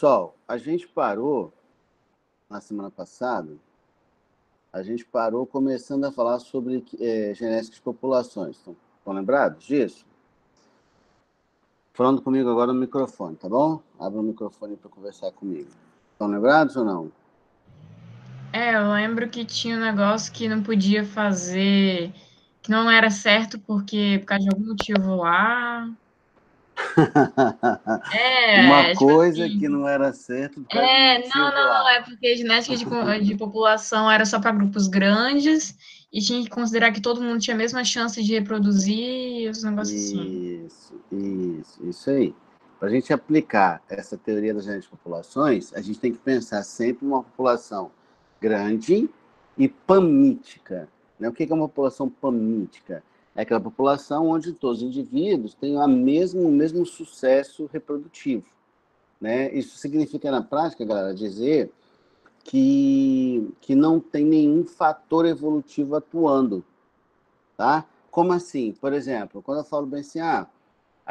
Pessoal, a gente parou na semana passada, começando a falar sobre genética de populações. Estão lembrados disso? Falando comigo agora no microfone, tá bom? Abre o microfone para conversar comigo. Estão lembrados ou não? Eu lembro que tinha um negócio que não podia fazer, que não era certo por causa de algum motivo lá. Uma Tipo coisa que assim. não era certo por causa de um motivo Não, lá. é porque genética de população era só para grupos grandes e tinha que considerar que todo mundo tinha a mesma chance de reproduzir e os negócios assim. Isso aí. Para a gente aplicar essa teoria das genéticas de populações, a gente tem que pensar sempre numa população grande e pamítica. Né? O que é uma população pamítica? É aquela população onde todos os indivíduos têm o mesmo sucesso reprodutivo. Né? Isso significa, na prática, galera, dizer que não tem nenhum fator evolutivo atuando. Tá? Como assim? Por exemplo, quando eu falo bem assim, a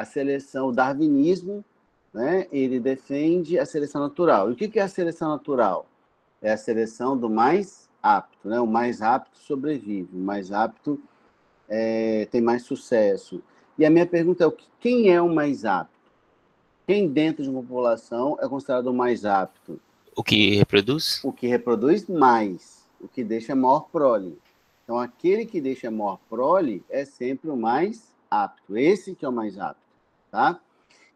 seleção, o darwinismo, né, ele defende a seleção natural. E o que é a seleção natural? É a seleção do mais apto, né? O mais apto sobrevive, o mais apto tem mais sucesso. E a minha pergunta é, quem é o mais apto? Quem dentro de uma população é considerado o mais apto? O que reproduz? O que reproduz mais, o que deixa maior prole. Então, aquele que deixa maior prole é sempre o mais apto. Esse que é o mais apto, tá?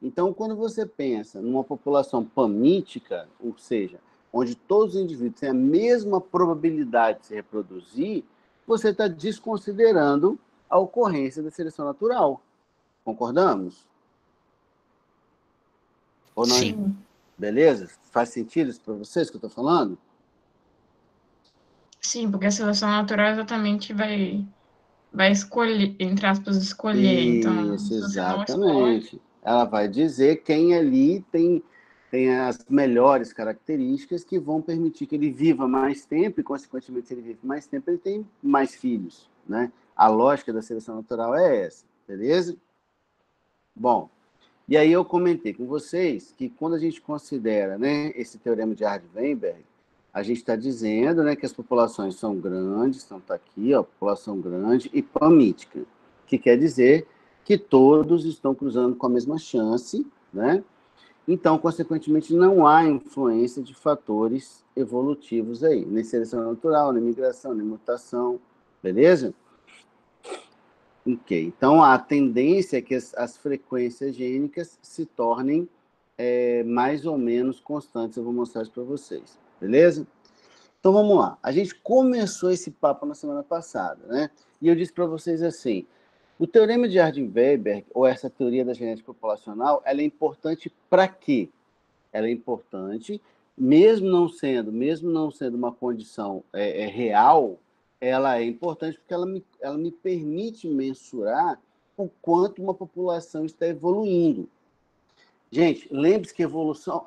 Então, quando você pensa numa população pamítica, ou seja, onde todos os indivíduos têm a mesma probabilidade de se reproduzir, você está desconsiderando a ocorrência da seleção natural. Concordamos? Ou não? Sim. Sim, Beleza? Faz sentido isso para vocês que eu estou falando? sim, porque a seleção natural exatamente vai escolher, entre aspas, escolher. Então, Isso, se você não escolhe, exatamente. Ela vai dizer quem ali tem as melhores características que vão permitir que ele viva mais tempo e, consequentemente, se ele vive mais tempo, ele tem mais filhos, né? A lógica da seleção natural é essa, beleza? Bom, e aí eu comentei com vocês que quando a gente considera, né, esse teorema de Hardy-Weinberg, a gente está dizendo, né, que as populações são grandes, então está aqui, ó, população grande e pamítica, que quer dizer que todos estão cruzando com a mesma chance, né? Então, consequentemente, não há influência de fatores evolutivos aí, nem seleção natural, nem migração, nem mutação, beleza? Ok, então a tendência é que as frequências gênicas se tornem mais ou menos constantes. Eu vou mostrar isso para vocês, beleza? Então vamos lá. A gente começou esse papo na semana passada, né? E eu disse para vocês assim: o teorema de Hardy-Weinberg, ou essa teoria da genética populacional, ela é importante para quê? Ela é importante, mesmo não sendo uma condição real, ela é importante porque ela me permite mensurar o quanto uma população está evoluindo. Gente, lembre-se que evolução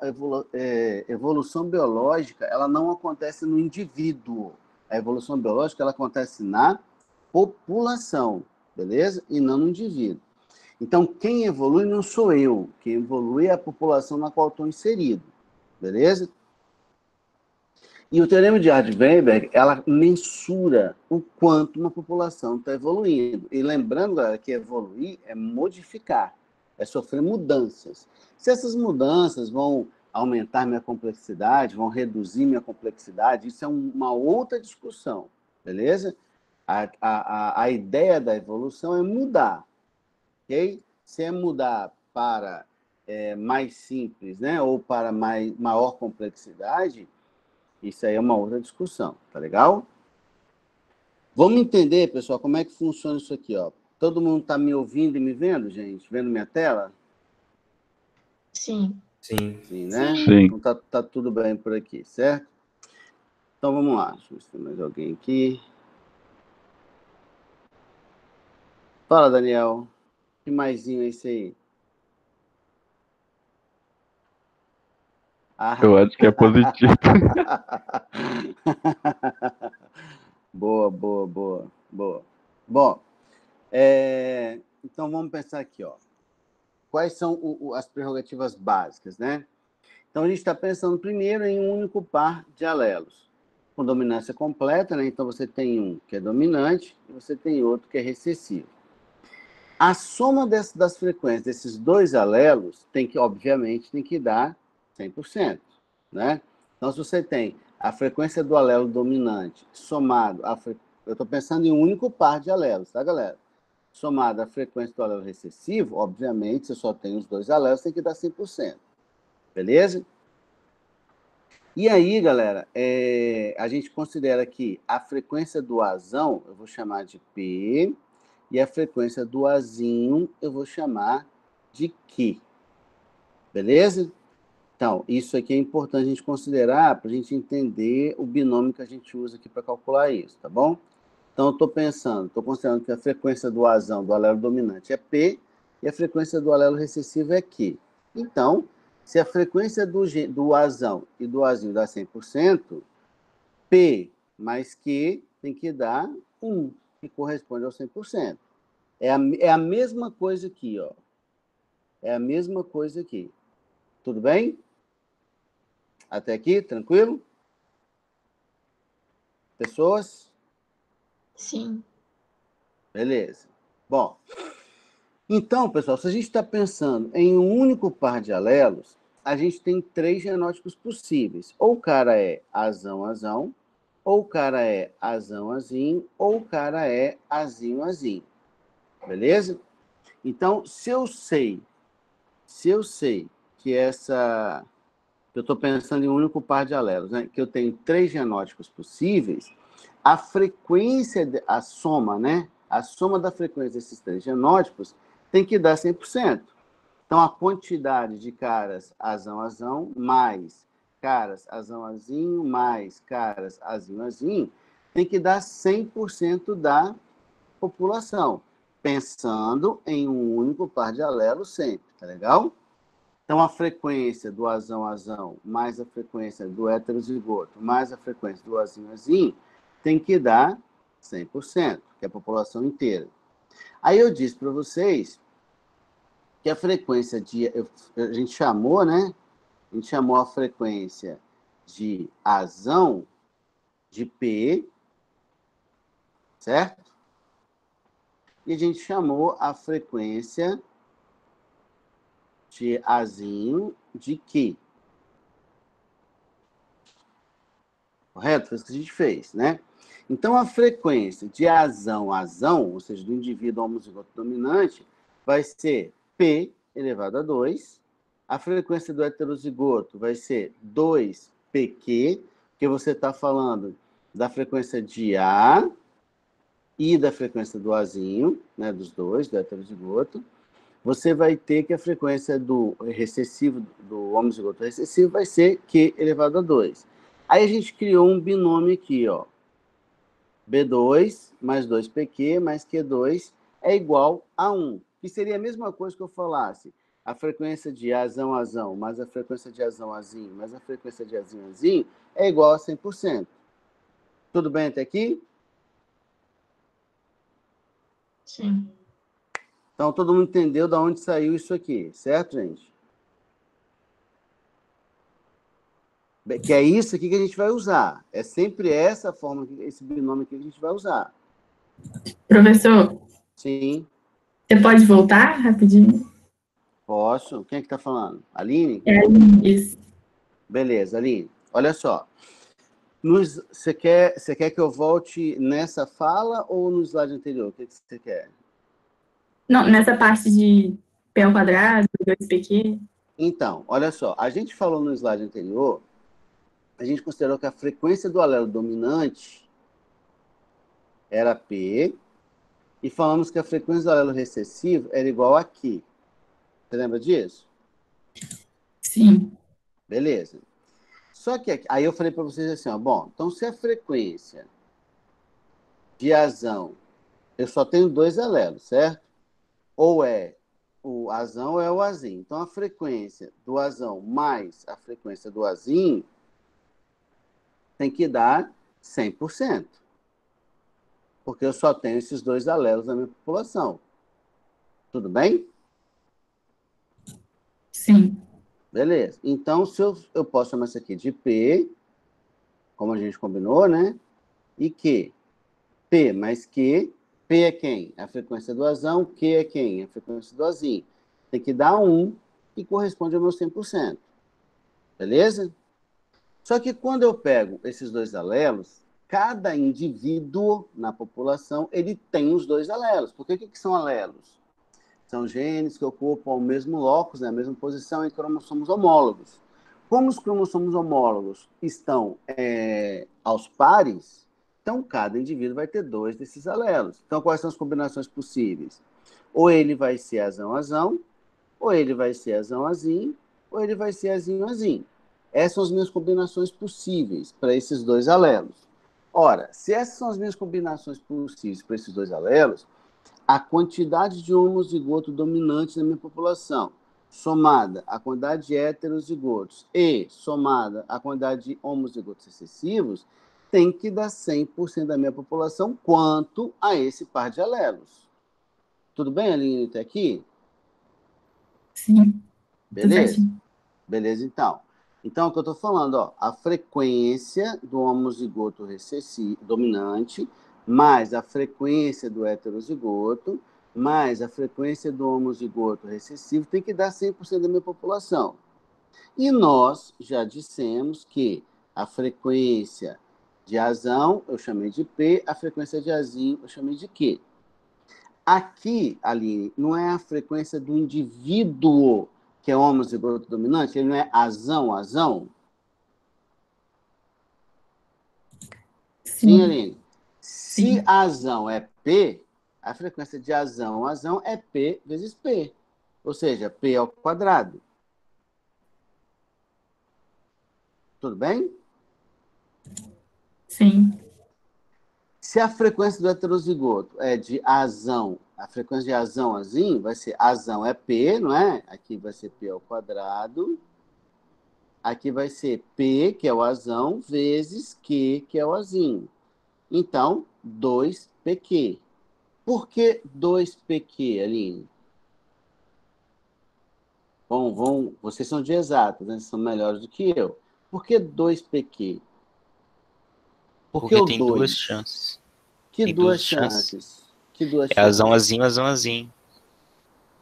biológica ela não acontece no indivíduo. A evolução biológica ela acontece na população, beleza? E não no indivíduo. Então, quem evolui não sou eu. Quem evolui é a população na qual estou inserido. Beleza? E o teorema de Hardy-Weinberg, ela mensura o quanto uma população está evoluindo. E lembrando, galera, que evoluir é modificar, é sofrer mudanças. Se essas mudanças vão aumentar minha complexidade, vão reduzir minha complexidade, isso é uma outra discussão, beleza? A ideia da evolução é mudar, ok? Se é mudar para mais simples, né, ou para maior complexidade, isso aí é uma outra discussão, tá legal? Vamos entender, pessoal, como é que funciona isso aqui, ó. Todo mundo está me ouvindo e me vendo, gente? Vendo minha tela? sim. Sim. Sim, né? Sim. Então tá tudo bem por aqui, certo? Então vamos lá. Deixa eu ver se tem mais alguém aqui. Fala, Daniel. Que maisinho é esse aí? Eu acho que é positivo. Boa, boa, boa, boa. Bom, então vamos pensar aqui, ó. Quais são as prerrogativas básicas, né? Então, a gente está pensando primeiro em um único par de alelos, com dominância completa, né? Então, você tem um que é dominante e você tem outro que é recessivo. A soma das frequências desses dois alelos obviamente, tem que dar 100%, né? Então, se você tem a frequência do alelo dominante somado eu estou pensando em um único par de alelos, tá, galera? Somado à frequência do alelo recessivo, obviamente, você só tem os dois alelos, tem que dar 100%. Beleza? E aí, galera, a gente considera que a frequência do Azão, eu vou chamar de P, e a frequência do Azinho, eu vou chamar de Q. Beleza? Então, isso aqui é importante a gente considerar para a gente entender o binômio que a gente usa aqui para calcular isso, tá bom? Então, eu estou considerando que a frequência do Azão, do alelo dominante, é P, e a frequência do alelo recessivo é Q. Então, se a frequência do Azão e do Azinho dá 100%, P mais Q tem que dar 1, que corresponde ao 100%. É a mesma coisa aqui, ó. É a mesma coisa aqui. Tudo bem? Até aqui, tranquilo? Pessoas? Sim. Beleza. Bom, então, pessoal, se a gente está pensando em um único par de alelos, a gente tem 3 genótipos possíveis. Ou o cara é azão-azão, ou o cara é azão-azinho, ou o cara é azinho-azinho. Beleza? Então, se eu sei que eu estou pensando em um único par de alelos, né? Que eu tenho 3 genótipos possíveis, a frequência, a soma, né? A soma da frequência desses 3 genótipos tem que dar 100%. Então, a quantidade de caras azão-azão mais caras azão-azinho mais caras azinho-azinho tem que dar 100% da população, pensando em um único par de alelos sempre, tá legal? Então, a frequência do azão-azão mais a frequência do heterozigoto mais a frequência do azinho-azinho tem que dar 100%, que é a população inteira. Aí eu disse para vocês que a frequência a gente chamou, né? A gente chamou a frequência de azão de P, certo? E a gente chamou a frequência de azinho de Q. Correto? Foi isso que a gente fez, né? Então, a frequência de azão-azão, ou seja, do indivíduo homozigoto dominante, vai ser P elevado a 2. A frequência do heterozigoto vai ser 2PQ, porque você está falando da frequência de A e da frequência do Azinho, né, dos dois, do heterozigoto. Você vai ter que a frequência do recessivo, do homozigoto recessivo, vai ser Q elevado a 2. Aí a gente criou um binômio aqui, ó. B2 mais 2PQ mais Q2 é igual a 1. Que seria a mesma coisa que eu falasse. A frequência de azão-azão mais a frequência de azão-azinho mais a frequência de azinho-azinho é igual a 100%. Tudo bem até aqui? Sim. Então, todo mundo entendeu de onde saiu isso aqui, certo, gente? Que é isso aqui que a gente vai usar. É sempre essa forma, esse binômio aqui que a gente vai usar. Professor, Sim, você pode voltar rapidinho? posso. Quem é que está falando? Aline? É isso. Beleza, Aline. Olha só. Você quer que eu volte nessa fala ou no slide anterior? O que você quer? Não, nessa parte de P ao quadrado, 2PQ. Então, olha só. A gente falou no slide anterior, a gente considerou que a frequência do alelo dominante era P, e falamos que a frequência do alelo recessivo era igual a Q. Você lembra disso? Sim. Beleza. Só que aí eu falei para vocês assim, ó, bom, então se a frequência de azão, eu só tenho 2 alelos, certo? Ou é o azão ou é o azinho. Então a frequência do azão mais a frequência do azinho tem que dar 100%. Porque eu só tenho esses 2 alelos na minha população. Tudo bem? Sim. Beleza. Então, se eu posso chamar isso aqui de P, como a gente combinou, né? E Q. P mais Q. P é quem? A frequência do azão. Q é quem? A frequência do azinho. Tem que dar 1, que corresponde ao meu 100%. Beleza? Só que quando eu pego esses dois alelos, cada indivíduo na população, ele tem os dois alelos. Por que são alelos? São genes que ocupam o mesmo locus, né, a mesma posição em cromossomos homólogos. Como os cromossomos homólogos estão aos pares, então cada indivíduo vai ter 2 desses alelos. Então, quais são as combinações possíveis? Ou ele vai ser azão-azão, ou ele vai ser azão-azinho, ou ele vai ser azinho-azinho. Essas são as minhas combinações possíveis para esses 2 alelos. Ora, se essas são as minhas combinações possíveis para esses 2 alelos, a quantidade de homozigoto dominante na minha população, somada à quantidade de heterozigotos e somada à quantidade de homozigotos excessivos, tem que dar 100% da minha população quanto a esse par de alelos. Tudo bem, Aline, até aqui? Sim. Beleza? Beleza, então. Então, o que eu estou falando, ó, a frequência do homozigoto recessivo, dominante, mais a frequência do heterozigoto, mais a frequência do homozigoto recessivo, tem que dar 100% da minha população. E nós já dissemos que a frequência de azão eu chamei de P, a frequência de azinho eu chamei de Q. Aqui, Aline, não é a frequência do indivíduo que é homozigoto dominante, ele não é azão? Sim, Aline. Se azão é P, a frequência de azão é P vezes P. Ou seja, P ao quadrado. Tudo bem? Sim. Se a frequência do heterozigoto é de azão, a frequência de azão-azinho vai ser azão é P, não é? Aqui vai ser P ao quadrado. Aqui vai ser P, que é o azão, vezes Q, que é o azinho. Então, 2PQ. Por que 2PQ, Aline? Bom, vocês são de exatas, né? São melhores do que eu. Por que 2PQ? Porque o tem 2? duas chances. Que Tem duas duas chances? Que duas É azão, chances? azinho, azão, azinho.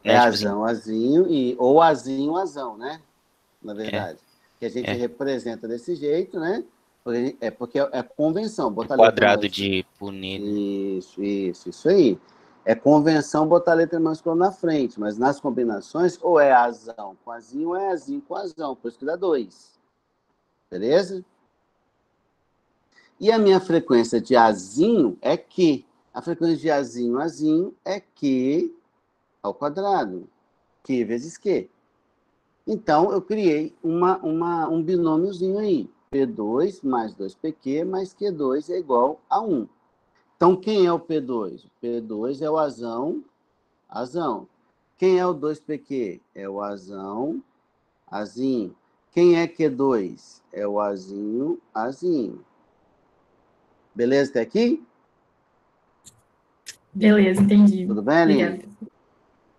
É Né? Tipo assim, azão, azinho, ou azinho, azão, né? Na é, verdade. Que a gente é. representa desse jeito, né? Porque é convenção. É Botar a letra quadrado mais... de punir, né? Isso aí. É convenção botar a letra maiúscula na frente, mas nas combinações, ou é azão com azinho, ou é azinho com azão, por isso que dá 2. Beleza? E a minha frequência de azinho é Q. A frequência de azinho é Q ao quadrado. Q vezes Q. Então, eu criei um binômiozinho aí. P2 mais 2PQ mais Q2 é igual a 1. Então, quem é o P2? O P2 é o azão. Quem é o 2PQ? É o azinho. Quem é Q2? É o azinho. Beleza até aqui? Beleza, entendi. Tudo bem, Aline?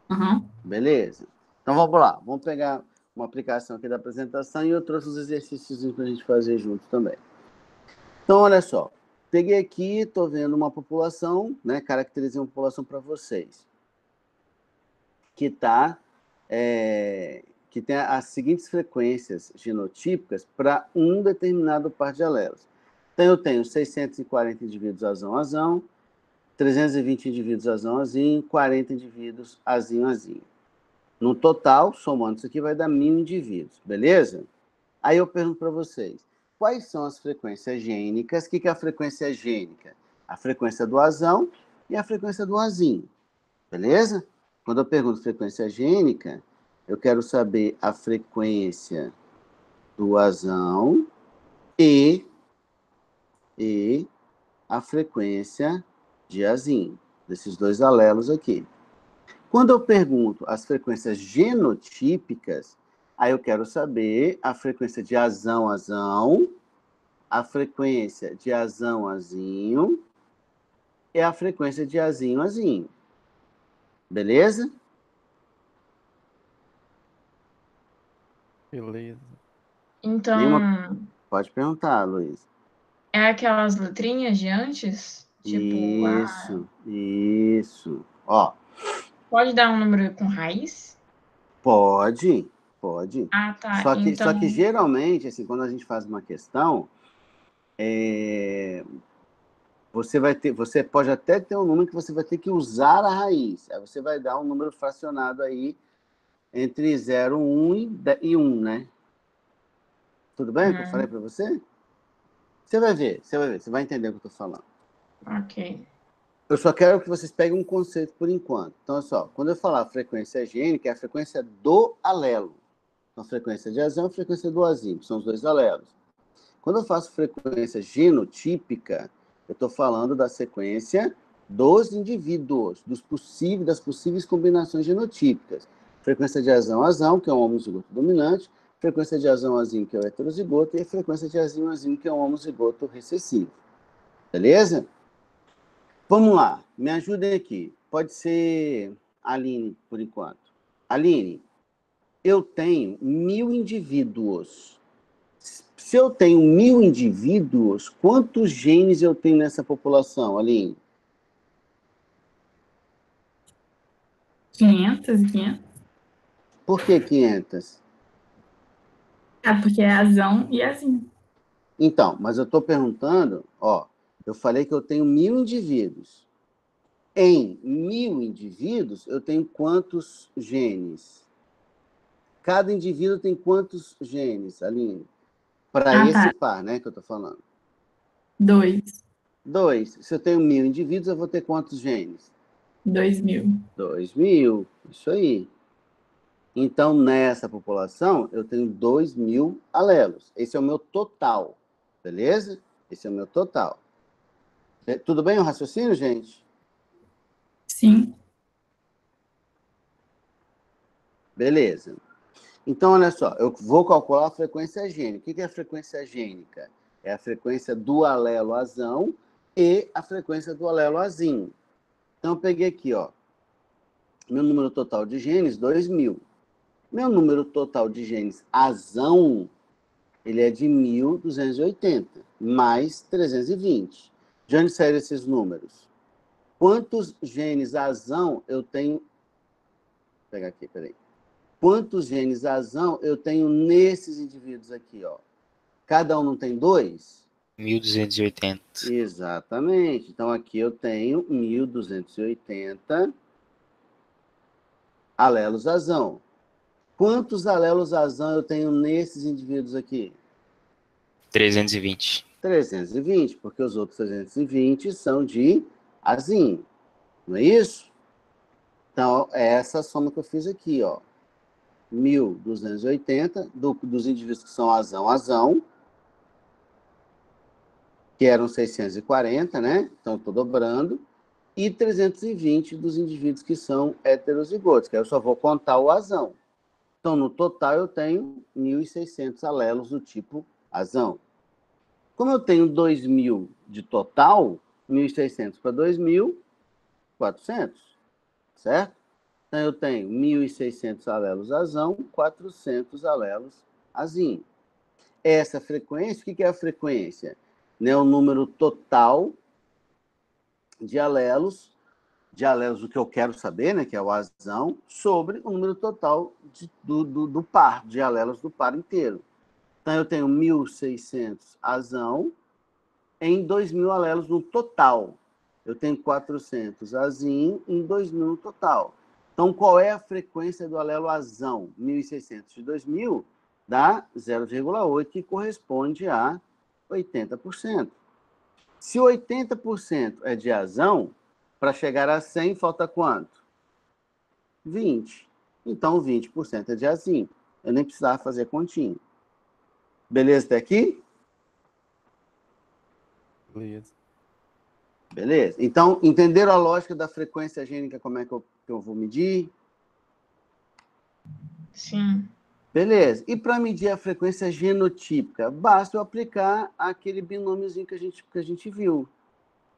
Uhum. Beleza. Então, vamos lá. Vamos pegar uma aplicação aqui da apresentação e eu trouxe os exercícios para a gente fazer junto também. Então, olha só. Peguei aqui, estou vendo uma população, né? Caracterizei uma população para vocês. Que tem as seguintes frequências genotípicas para um determinado par de alelos. Então, eu tenho 640 indivíduos azão, 320 indivíduos azão-azinho, 40 indivíduos azinho-azinho. No total, somando isso aqui, vai dar 1.000 indivíduos, beleza? Aí eu pergunto para vocês, quais são as frequências gênicas? O que é a frequência gênica? A frequência do azão e a frequência do azinho, beleza? Quando eu pergunto frequência gênica, eu quero saber a frequência do azão e a frequência de azinho, desses 2 alelos aqui. Quando eu pergunto as frequências genotípicas, aí eu quero saber a frequência de azão-azão, a frequência de azão-azinho e a frequência de azinho-azinho. Beleza? Beleza. Então, Pode perguntar, Luiz. é aquelas letrinhas de antes? Tipo, Isso. Ó, pode dar um número com raiz? pode. Ah, tá. Só Então, que geralmente, assim, quando a gente faz uma questão, você pode até ter um número que você vai ter que usar a raiz. Aí você vai dar um número fracionado aí entre 0, 1 e 1, né? Tudo bem o que eu falei para você? Você vai ver, você vai entender o que eu estou falando. ok. Eu só quero que vocês peguem um conceito por enquanto. Então, olha só, quando eu falar frequência gênica, é a frequência do alelo. Então, a frequência de azão e a frequência do azim, que são os dois alelos. Quando eu faço frequência genotípica, eu estou falando da sequência dos indivíduos, das possíveis combinações genotípicas. Frequência de azão, que é um homozigoto dominante, frequência de azão-azim, que é o heterozigoto, e a frequência de azim-azim, que é um homozigoto recessivo. Beleza? Vamos lá, me ajudem aqui. Pode ser a Aline, por enquanto. Aline, eu tenho 1000 indivíduos. Se eu tenho 1000 indivíduos, quantos genes eu tenho nessa população, Aline? 500 e 500. Por que 500? Ah, porque é azão e azim. Então, mas eu estou perguntando, ó, eu falei que eu tenho 1000 indivíduos. Em 1000 indivíduos, eu tenho quantos genes? Cada indivíduo tem quantos genes, Aline? Para esse par, né, que eu estou falando. 2. 2. Se eu tenho 1000 indivíduos, eu vou ter quantos genes? 2000. 2000, isso aí. Então, nessa população, eu tenho 2000 alelos. Esse é o meu total, beleza? Esse é o meu total. Tudo bem o raciocínio, gente? Sim. Beleza. Então, olha só, eu vou calcular a frequência gênica. O que é a frequência gênica? É a frequência do alelo azão e a frequência do alelo azim. Então, eu peguei aqui, ó, meu número total de genes, 2000. Meu número total de genes azão, ele é de 1280, mais 320. De onde saíram esses números? Quantos genes azão eu tenho... Vou pegar aqui, peraí. Quantos genes azão eu tenho nesses indivíduos aqui, ó? Cada um não tem 2? 1280. Exatamente. Então, aqui eu tenho 1280 alelos azão. Quantos alelos azão eu tenho nesses indivíduos aqui? 320. 320, porque os outros 320 são de azim. Não é isso? Então, é essa soma que eu fiz aqui, ó. 1280 dos indivíduos que são azão, que eram 640, né? Então, estou dobrando. E 320 dos indivíduos que são heterozigotos, que aí eu só vou contar o azão. Então, no total, eu tenho 1.600 alelos do tipo azão. Como eu tenho 2.000 de total, 1.600 para 2.000, 400, certo? Então, eu tenho 1.600 alelos azão, 400 alelos azim. Essa frequência, o que é a frequência? Né, o número total de alelos do que eu quero saber, né, que é o azão, sobre o número total do par, de alelos do par inteiro. Então, eu tenho 1.600 azão em 2.000 alelos no total. Eu tenho 400 azim em 2.000 no total. Então, qual é a frequência do alelo azão? 1.600 de 2.000 dá 0,8, que corresponde a 80%. Se 80% é de azão, para chegar a 100, falta quanto? 20. Então, 20% é de azim. Eu nem precisava fazer continha. Beleza até aqui? Beleza. Beleza. Então, entenderam a lógica da frequência gênica, como é que eu vou medir? Sim. Beleza. E para medir a frequência genotípica, basta eu aplicar aquele binômiozinho que a gente viu.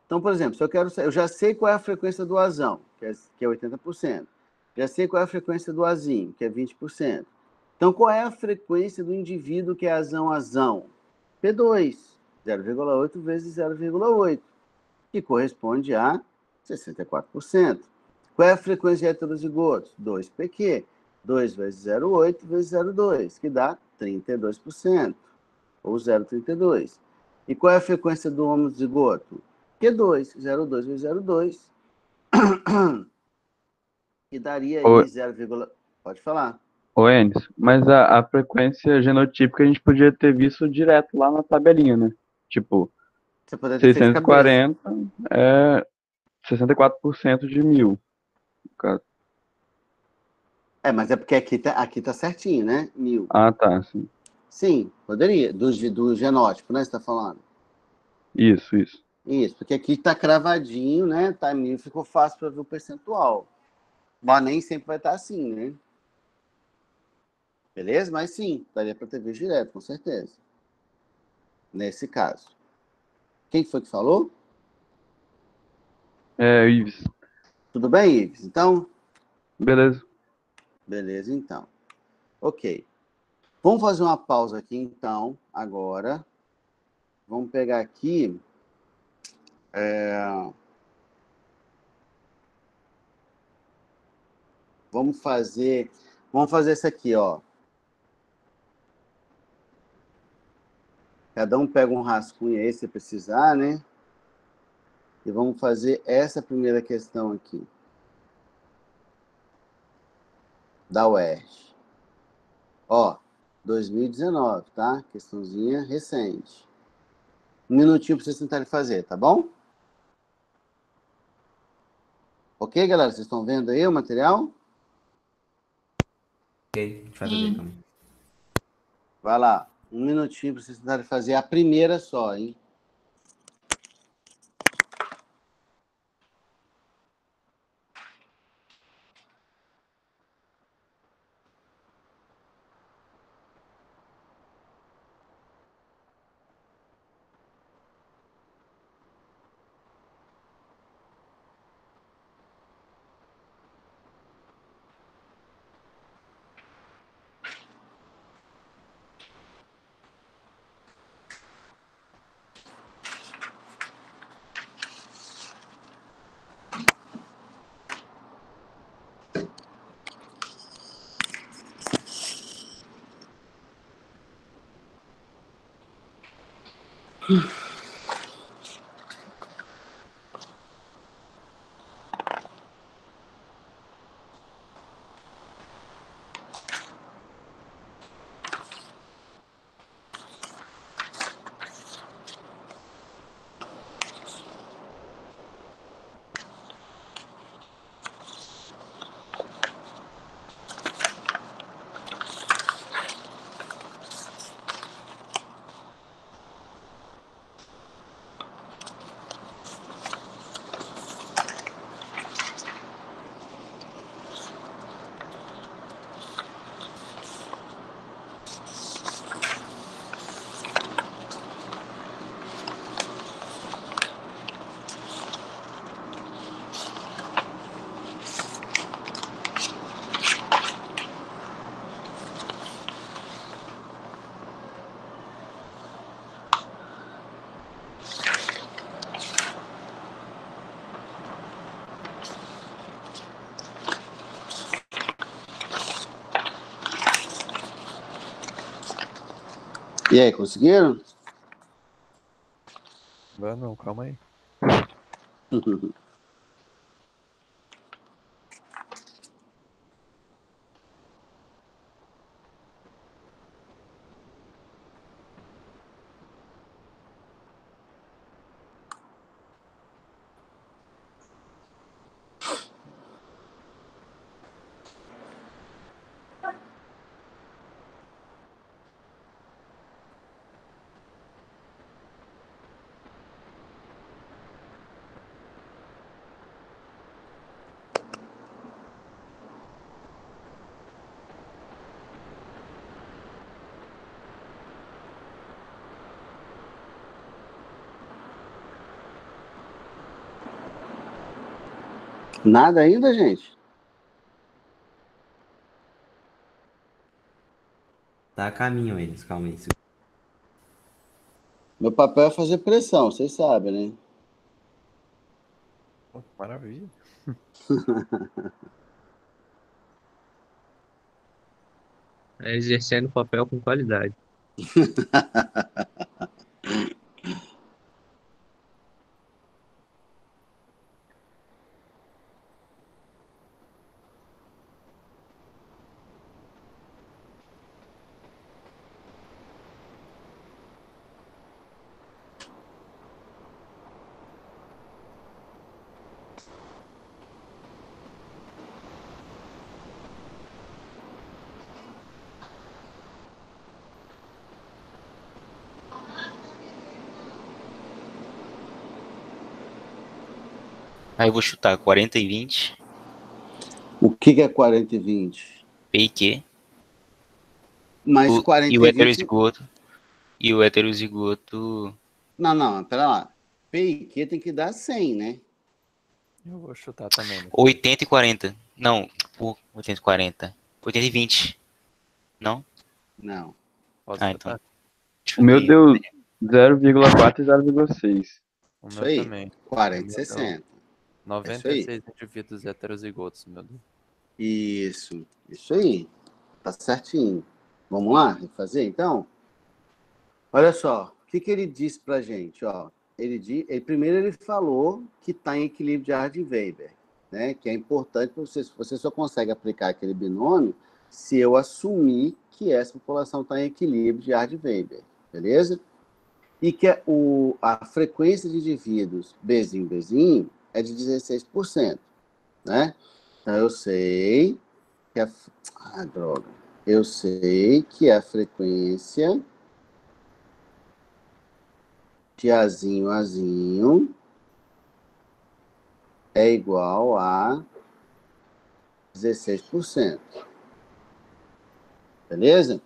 Então, por exemplo, se eu já sei qual é a frequência do azão, que é 80%. Já sei qual é a frequência do azim, que é 20%. Então, qual é a frequência do indivíduo que é azão? P2, 0,8 vezes 0,8, que corresponde a 64%. Qual é a frequência de heterozigotos? 2PQ, 2 vezes 0,8 vezes 0,2, que dá 32%, ou 0,32. E qual é a frequência do homozigoto? Q2, 0,2 vezes 0,2, que daria aí 0, pode falar. Ô, Enes, mas a frequência genotípica a gente podia ter visto direto lá na tabelinha, né? Tipo, Você poderia ter feito de cabeça. 640 é 64% de 1.000. Mas é porque aqui tá certinho, né? 1.000. Ah, tá, sim. Sim, poderia. Do genótipo, né? Você tá falando? Isso. Isso, porque aqui tá cravadinho, né? Tá 1.000, ficou fácil para ver o percentual. Mas nem sempre vai estar assim, né? Beleza? Mas sim, daria para ter visto direto, com certeza. Nesse caso. Quem foi que falou? Ives. Tudo bem, Ives? Então? Beleza. Beleza, então. Ok. Vamos fazer uma pausa aqui, então, agora. Vamos pegar aqui... Vamos fazer isso aqui, ó. Cada um pega um rascunho aí, se precisar, né? E vamos fazer essa primeira questão aqui. Da UERJ. Ó, 2019, tá? Questãozinha recente. Um minutinho para vocês tentarem fazer, tá bom? Ok, galera? Vocês estão vendo aí o material? Ok, a gente vai fazer, calma. Vai lá. Um minutinho para vocês tentarem fazer a primeira só, hein? E aí, conseguiram? Não, calma aí. Nada ainda, gente? tá a caminho eles, calma aí. Meu papel é fazer pressão, vocês sabem, né? Pô, maravilha. É exercendo o papel com qualidade. Aí eu vou chutar 40 e 20. O que é 40 e 20? P e Q. Mas 40 E o e 20... heterozigoto. E o heterozigoto. Não, pera lá. P e Q tem que dar 100, né? Eu vou chutar também. Né? 80 e 40. Não, pô, 80 e 40. 80 e 20. Não? Não. Posso Ah, chutar? então. O meu Chutei. deu 0,4 e 0,6. O Isso meu aí. também. 40 O e meu 60. 96 indivíduos heterozigotos, meu Deus. Isso aí. Tá certinho. Vamos lá, refazer então? Olha só, o que ele disse pra gente, ó? Primeiro ele falou que está em equilíbrio de Hardy-Weber, né? Que é importante para você só consegue aplicar aquele binômio se eu assumir que essa população está em equilíbrio de Hardy-Weber, beleza? E que a frequência de indivíduos Bzinho é de 16%, né? Então eu sei que eu sei que a frequência de Azinho é igual a 16%. Beleza?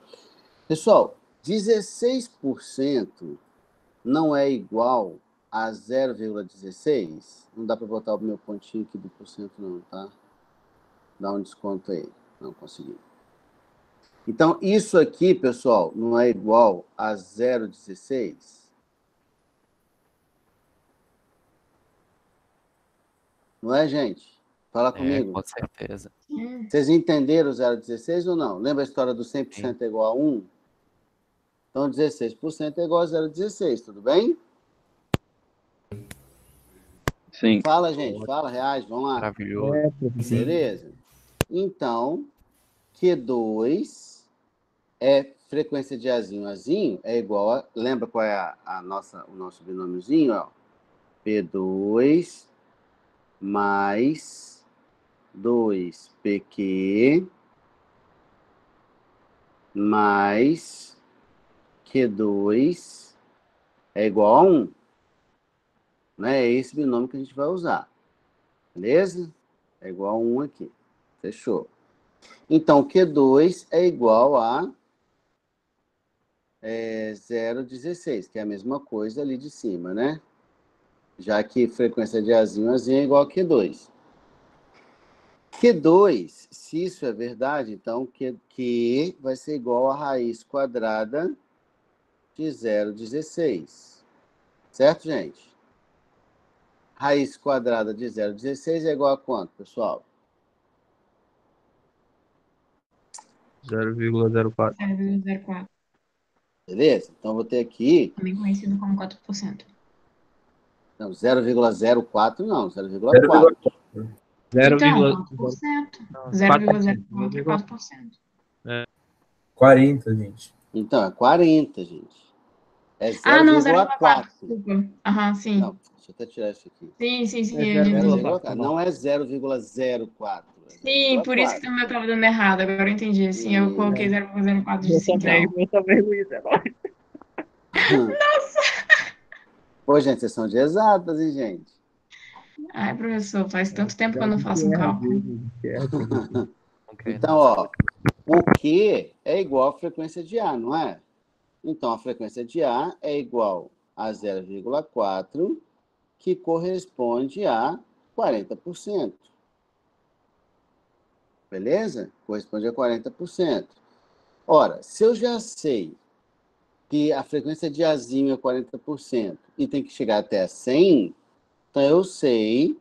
Pessoal, 16% não é igual a 0,16? Não dá para botar o meu pontinho aqui do porcento não, tá? Dá um desconto aí. Não consegui. Então, isso aqui, pessoal, não é igual a 0,16? Não é, gente? Fala comigo. Com certeza. Vocês entenderam o 0,16 ou não? Lembra a história do 100% é igual a 1? Então, 16% é igual a 0,16, tudo bem? Sim. Fala, gente. Fala, reage, vamos lá. Maravilhoso. Beleza? Então, Q2 é frequência de Azinho é igual a... Lembra qual é o nosso binômiozinho? Ó? P2 mais 2PQ mais Q2 é igual a 1. Né? É esse binômio que a gente vai usar. Beleza? É igual a 1 aqui. Fechou. Então, Q2 é igual a 0,16, que é a mesma coisa ali de cima, né? Já que frequência de Azinho é igual a Q2. Q2, se isso é verdade, então Q vai ser igual a raiz quadrada de 0,16. Certo, gente? Raiz quadrada de 0,16 é igual a quanto, pessoal? 0,04. 0,04. Beleza? Então, vou ter aqui... Também conhecido como 4%. Não, 0,04 não, 0,4. Então, 4%. 0,04 é 4%. 40, gente. Então, é 40, gente. É 0,4. Ah, não, 0,4. Desculpa. Aham, sim. Não, deixa eu até tirar isso aqui. Sim. É 0,4. Não é 0,04. Sim, por isso que também eu estava dando errado. Agora eu entendi. Sim, eu coloquei 0,04 de central. Eu também, Luiz, agora. Nossa! Pô, gente, vocês são de exatas, hein, gente? Ai, professor, faz tanto tempo que eu não faço um cálculo. Então, ó, o Q é igual à frequência de A, não é? Então, a frequência de A é igual a 0,4, que corresponde a 40%. Beleza? Corresponde a 40%. Ora, se eu já sei que a frequência de Azinho é 40% e tem que chegar até 100, então eu sei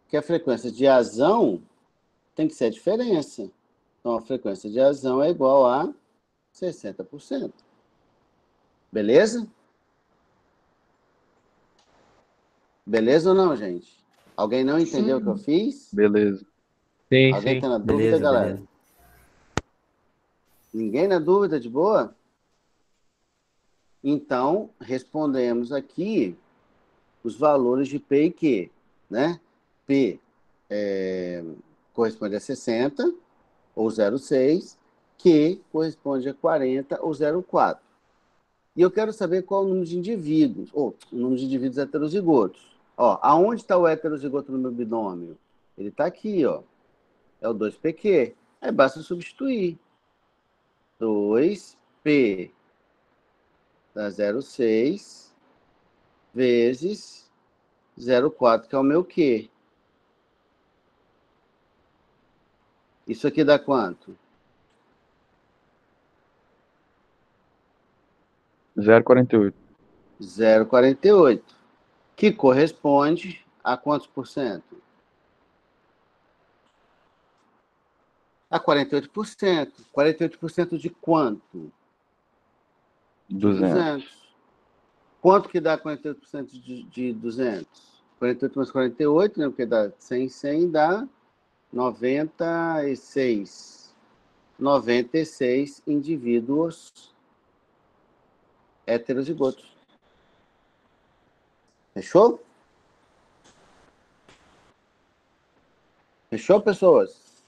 que a frequência de Azão tem que ser a diferença. Então, a frequência de Azão é igual a 60%. Beleza? Beleza ou não, gente? Alguém não entendeu o que eu fiz? Beleza. Sim, Alguém sim. tá na dúvida, Beleza, galera? beleza. Ninguém na dúvida, de boa? Então, respondemos aqui os valores de P e Q, né? P corresponde a 60, ou 0,6, Q corresponde a 40, ou 0,4. E eu quero saber qual é o número de indivíduos, ou o número de indivíduos heterozigotos. Ó, aonde está o heterozigoto no meu binômio? Ele está aqui, ó. É o 2PQ. Aí basta substituir. 2P dá 0,6 vezes 0,4, que é o meu Q. Isso aqui dá quanto? 0,48. 0,48. Que corresponde a quantos por cento? A 48%. 48% de quanto? De 200. Quanto que dá 48% de 200? 48 mais 48, né? Porque dá 100 dá 96. 96 indivíduos heterozigotos. Fechou? Fechou, pessoas?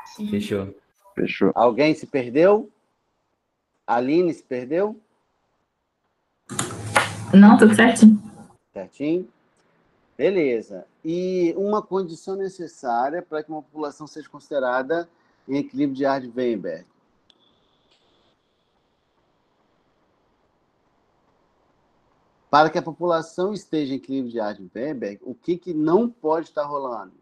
Sim. Fechou. Fechou. Alguém se perdeu? A Aline se perdeu? Não, tudo certinho. Certinho? Beleza. E uma condição necessária para que uma população seja considerada em equilíbrio de Hardy-Weinberg. Para que a população esteja em equilíbrio de Hardy-Weinberg, o que não pode estar rolando?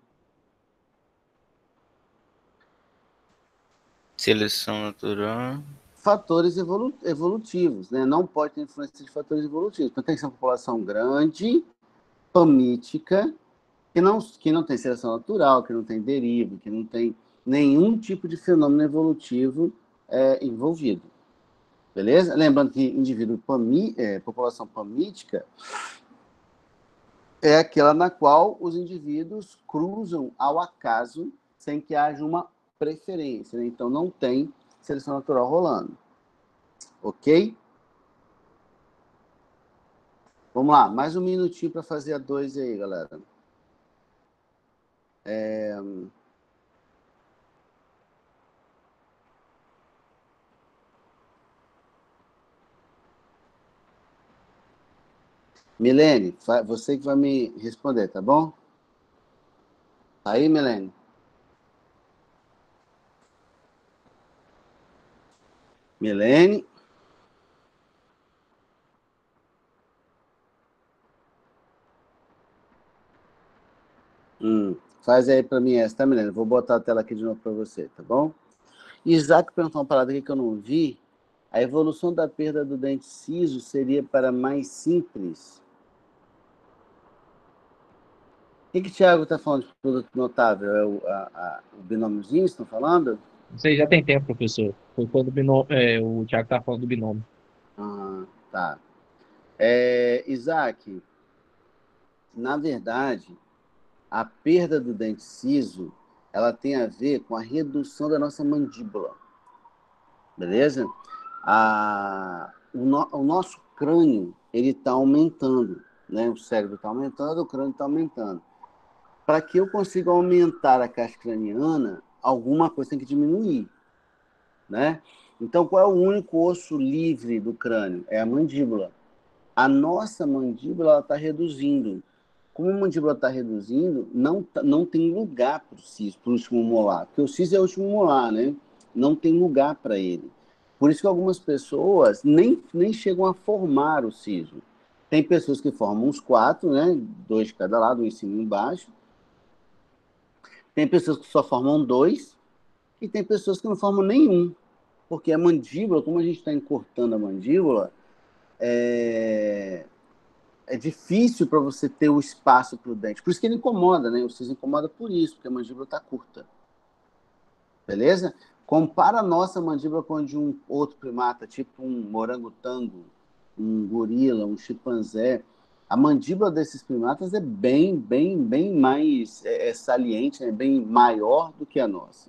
Seleção natural. Fatores evolutivos, né? Não pode ter influência de fatores evolutivos. Então tem que ser uma população grande, pamítica, que não tem seleção natural, que não tem deriva, que não tem nenhum tipo de fenômeno evolutivo envolvido. Beleza? Lembrando que população pamítica é aquela na qual os indivíduos cruzam ao acaso sem que haja uma preferência, né? Então não tem seleção natural rolando. Ok? Vamos lá, mais um minutinho para fazer a 2 aí, galera. Milene, você que vai me responder, tá bom? Tá aí, Milene? Milene? Faz aí para mim essa, tá, Milene? Vou botar a tela aqui de novo para você, tá bom? Isaac perguntou uma parada aqui que eu não vi. A evolução da perda do dente ciso seria para mais simples? O que o Thiago está falando de produto notável? É o binômiozinho que estão falando? Isso aí já tem tempo, professor. Foi quando o Thiago estava falando do binômio. Ah, tá. Isaac, na verdade, a perda do dente ciso, ela tem a ver com a redução da nossa mandíbula. Beleza? O nosso crânio, ele está aumentando, né? O cérebro está aumentando, o crânio está aumentando. Para que eu consiga aumentar a caixa craniana, alguma coisa tem que diminuir, né? Então, qual é o único osso livre do crânio? É a mandíbula. A nossa mandíbula está reduzindo. Como a mandíbula está reduzindo, não tem lugar para o siso, para o último molar. Porque o siso é o último molar, né? Não tem lugar para ele. Por isso que algumas pessoas nem chegam a formar o siso. Tem pessoas que formam uns 4, né? 2 de cada lado, um em cima e um embaixo. Tem pessoas que só formam 2 e tem pessoas que não formam nenhum. Porque a mandíbula, como a gente está encurtando a mandíbula, é difícil para você ter o espaço para o dente. Por isso que ele incomoda, né? Vocês incomodam por isso, porque a mandíbula está curta. Beleza? Compara a nossa mandíbula com a de um outro primata, tipo um orangotango, um gorila, um chimpanzé. A mandíbula desses primatas é bem mais saliente, né? Bem maior do que a nossa.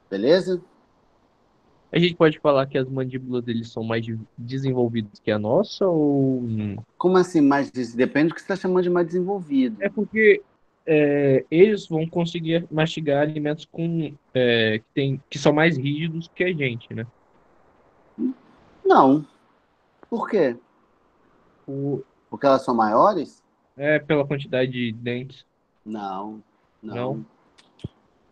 Beleza? A gente pode falar que as mandíbulas deles são mais desenvolvidas que a nossa ou não? Como assim? Depende do que você está chamando de mais desenvolvido. É porque eles vão conseguir mastigar alimentos que são mais rígidos que a gente, né? Não. Por quê? Porque elas são maiores? Pela quantidade de dentes. Não. Não?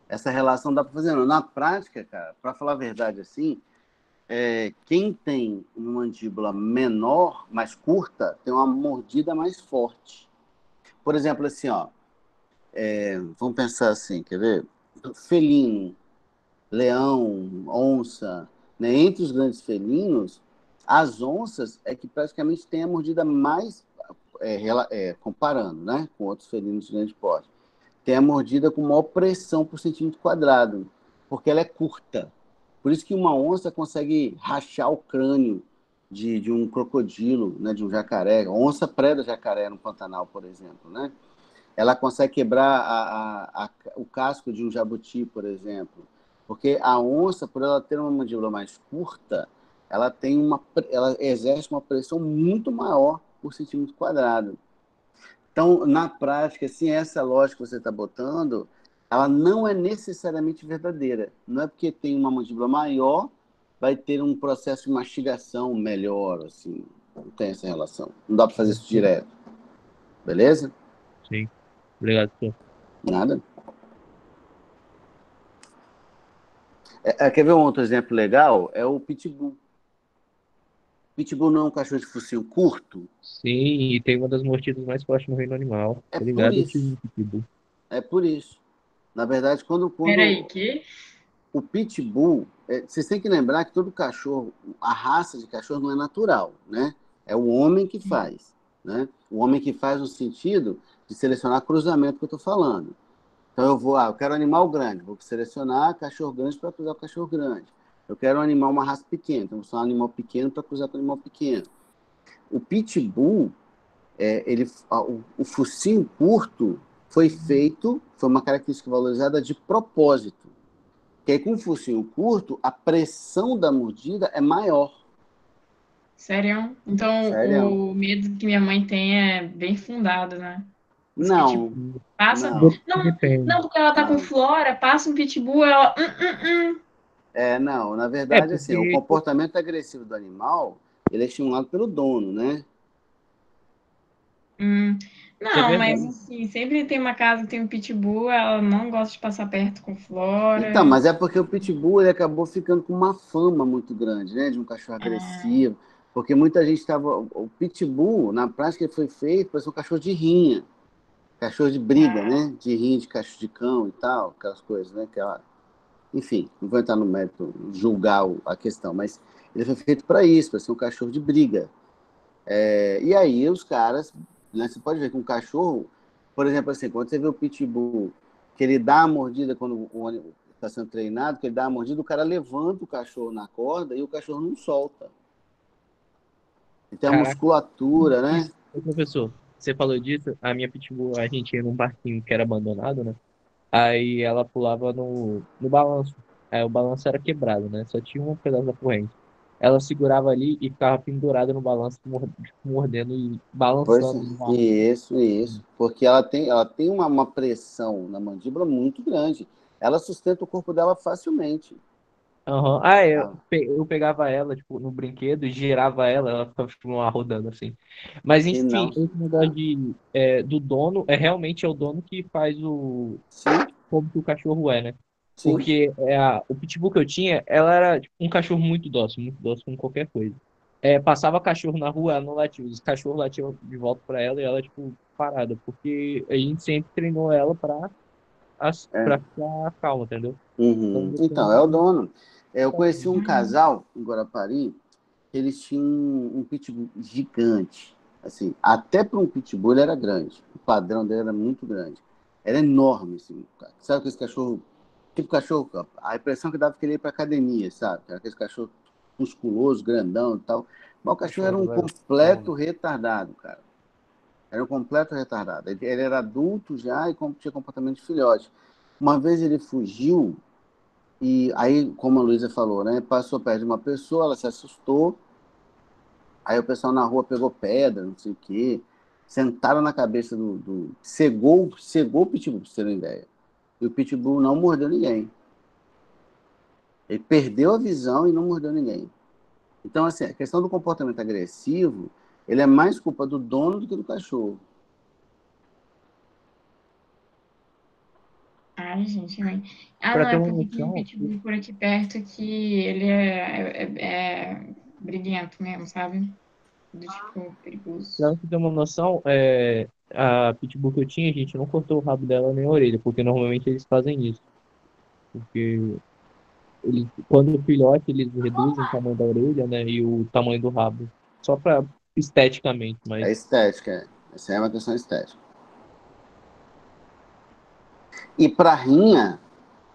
Essa relação dá para fazer, não. Na prática, cara, para falar a verdade assim, quem tem uma mandíbula menor, mais curta, tem uma mordida mais forte. Por exemplo, assim, ó, vamos pensar assim, quer ver? Felino, leão, onça, né? Entre os grandes felinos, as onças é que praticamente tem a mordida mais, comparando, né, com outros felinos de grande porte, tem a mordida com maior pressão por centímetro quadrado, porque ela é curta. Por isso que uma onça consegue rachar o crânio de um crocodilo, né, de um jacaré. A onça preda jacaré no Pantanal, por exemplo, né? Ela consegue quebrar o casco de um jabuti, por exemplo. Porque a onça, por ela ter uma mandíbula mais curta, ela exerce uma pressão muito maior por centímetro quadrado. Então, na prática, assim, essa lógica que você está botando, ela não é necessariamente verdadeira. Não é porque tem uma mandíbula maior, vai ter um processo de mastigação melhor, assim. Não tem essa relação. Não dá para fazer isso direto. Beleza? Sim. Obrigado, senhor. Nada. Quer ver um outro exemplo legal? É o pitbull. Pitbull não é um cachorro de focinho curto? Sim, e tem uma das mordidas mais fortes no reino animal. É Obrigado, por isso. Pitbull. É por isso. Na verdade, quando Peraí, que? o pitbull, vocês têm que lembrar que todo cachorro, a raça de cachorro não é natural, né? É o homem que faz, né? O homem que faz no sentido de selecionar cruzamento que eu estou falando. Então eu quero um animal grande, vou selecionar cachorro grande para cruzar com cachorro grande. Eu quero um animal, uma raça pequena, então vou selecionar um animal pequeno para cruzar com um animal pequeno. O pitbull, o focinho curto foi uma característica valorizada de propósito. Porque aí, com o focinho curto, a pressão da mordida é maior. Sério? Então, Sério? o medo que minha mãe tem é bem fundado, né? Não. Passa... Não. Não, porque ela tá com flora, passa um pitbull, ela... Não. Na verdade, assim, o comportamento agressivo do animal, ele é estimulado pelo dono, né? Não, mas assim, sempre tem uma casa que tem um pitbull, ela não gosta de passar perto com flora. Então, mas é porque o pitbull ele acabou ficando com uma fama muito grande, né? De um cachorro agressivo. Porque muita gente estava... O pitbull, na prática, ele foi feito para ser um cachorro de rinha. Cachorro de briga, né? De rinha, de cachorro de cão e tal, aquelas coisas, né? Enfim, não vou entrar no mérito, julgar a questão, mas ele foi feito para isso, para ser um cachorro de briga. E aí os caras, né, você pode ver que um cachorro, por exemplo, assim, quando você vê o pitbull, que ele dá a mordida quando o ônibus está sendo treinado, que ele dá a mordida, o cara levanta o cachorro na corda e o cachorro não solta. Então a musculatura, né? Professor, você falou disso, a minha pitbull, a gente ia num parquinho que era abandonado, né? Aí ela pulava no balanço. Aí o balanço era quebrado, né? Só tinha um pedaço da corrente. Ela segurava ali e ficava pendurada no balanço, mordendo e balançando. Isso. Porque ela tem uma pressão na mandíbula muito grande. Ela sustenta o corpo dela facilmente. Uhum. Eu pegava ela, tipo, no brinquedo e girava ela ficava tipo, rodando assim. Mas enfim, esse negócio do dono, realmente é o dono que faz como que o cachorro é, né? Sim. Porque o pitbull que eu tinha, ela era tipo, um cachorro muito dócil com qualquer coisa. Passava cachorro na rua, ela não latia. Os cachorros latiam de volta pra ela e ela, tipo, parada. Porque a gente sempre treinou ela pra pra ficar calmo, entendeu? Uhum. Então, é o dono. Eu conheci um casal em Guarapari, que eles tinham um pitbull gigante. Assim, até para um pitbull ele era grande. O padrão dele era muito grande. Era enorme, assim. Sabe aquele cachorro, tipo cachorro, a impressão que dava que ele ia para academia, sabe? Era aquele cachorro musculoso, grandão e tal. Mas o cachorro era um completo retardado, cara. Era um completo retardado. Ele era adulto já e tinha comportamento de filhote. Uma vez ele fugiu e aí, como a Luísa falou, né? Passou perto de uma pessoa, ela se assustou. Aí o pessoal na rua pegou pedra, não sei o quê. Sentaram na cabeça cegou o Pitbull, pra você ter uma ideia. E o Pitbull não mordeu ninguém. Ele perdeu a visão e não mordeu ninguém. Então, assim, a questão do comportamento agressivo, ele é mais culpa do dono do que do cachorro. Ai, gente, mãe. Ah, Pra não, ter é uma porque tem um noção, pitbull por aqui perto que ele é briguento mesmo, sabe? Do tipo, pra perigoso. você ter uma noção, a Pitbull que eu tinha, a gente não cortou o rabo dela nem a orelha, porque normalmente eles fazem isso. Porque quando o filhote, eles reduzem o tamanho da orelha, né, e o tamanho do rabo. Só pra esteticamente, É mas estética, é. Essa é uma questão estética. E para rinha,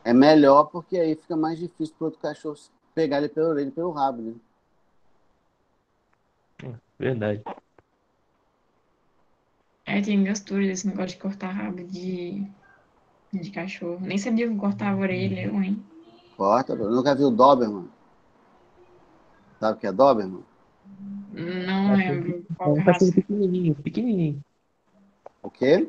é melhor porque aí fica mais difícil para outro cachorro pegar ele pela orelha e pelo rabo, né? verdade. Tem gastura desse negócio de cortar rabo de cachorro. Nem sabia que cortava a orelha, eu, hein? Corta, eu nunca vi o Doberman. Sabe o que é Doberman? Não lembro É qual um cachorro raça. pequenininho, pequenininho. O quê?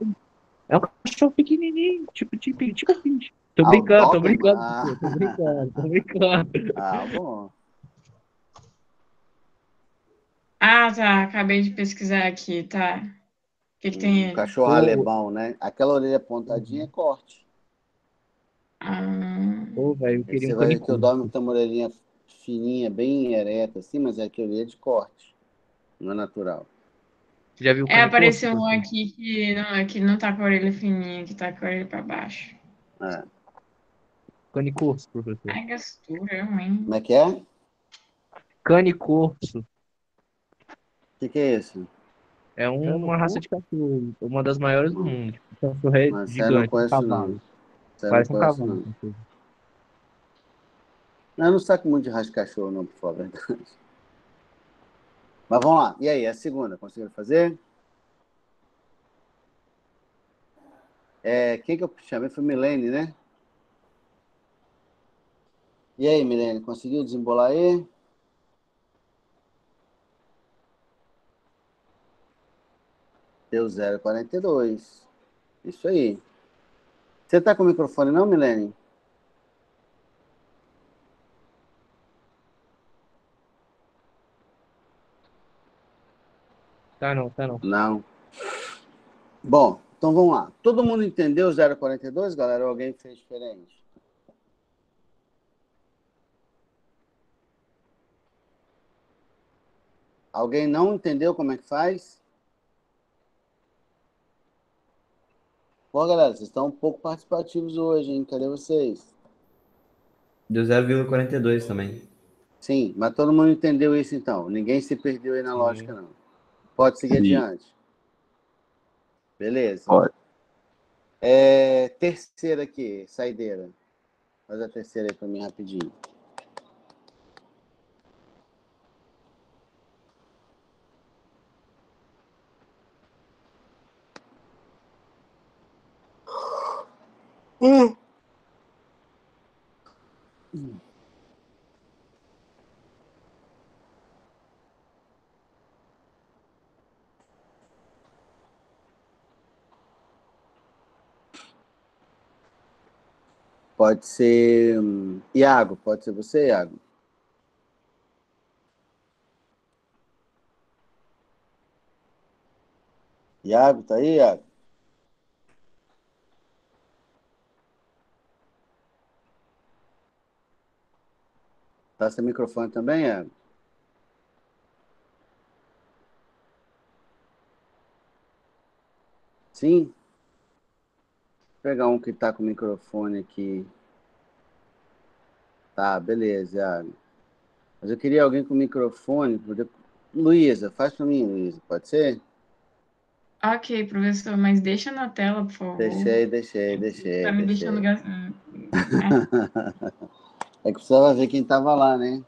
É um cachorro pequenininho, tipo pinche. Tô Ah, o brincando, tô Doberman? brincando, pô, tô brincando, tô brincando. Bom. Ah, tá. Acabei de pesquisar aqui, tá. O que que tem ele? Cachorro Pô, alemão, né? Aquela orelha pontadinha é corte. Ah, velho, eu Aí queria você um vai cane ver que o Doberman curto. tem uma orelhinha fininha, bem ereta, assim, mas é que orelha de corte. Não é natural. Você já viu o cane curto, apareceu um professor? aqui que não tá com a orelha fininha, que tá com a orelha pra baixo. É. Cane curto, professor. Ai, gastura, eu, hein? Como é que é? O Cane curto que é isso? é uma raça de cachorro, uma das maiores do Hum, mundo. Tipo, o cachorro é Mas isso aí eu não gigante, um conheço, não. cavalo. Isso aí eu não Parece um conheço, cavalo, não. cachorro. Eu não saco muito de raça de cachorro, não, por favor. Mas vamos lá. E aí, a segunda? Conseguiram fazer? Quem que eu chamei foi Milene, né? E aí, Milene, conseguiu desembolar aí? Deu 0,42. Isso aí. Você tá com o microfone não, Milene? Tá não, tá não. Não. Bom, então vamos lá. Todo mundo entendeu 0,42, galera? Ou alguém fez diferente? Alguém não entendeu como é que faz? Pô, galera, vocês estão um pouco participativos hoje, hein? Cadê vocês? Deu 0,42 também. Sim, mas todo mundo entendeu isso então. Ninguém se perdeu aí na lógica, Sim. não. Pode seguir Sim, adiante. Beleza. pode. Terceira aqui, saideira. Faz a terceira aí pra mim rapidinho. Pode ser Iago, pode ser você, Iago? Iago, tá aí, Iago? Tá sem microfone também, Iago? Sim? pegar um que está com o microfone aqui. Tá, beleza, Iago. Mas eu queria alguém com microfone. Luísa, faz para mim, Luísa, pode ser? Ok, professor, mas deixa na tela, por favor. Deixei. Tá me deixando... É que precisava ver quem estava lá, né?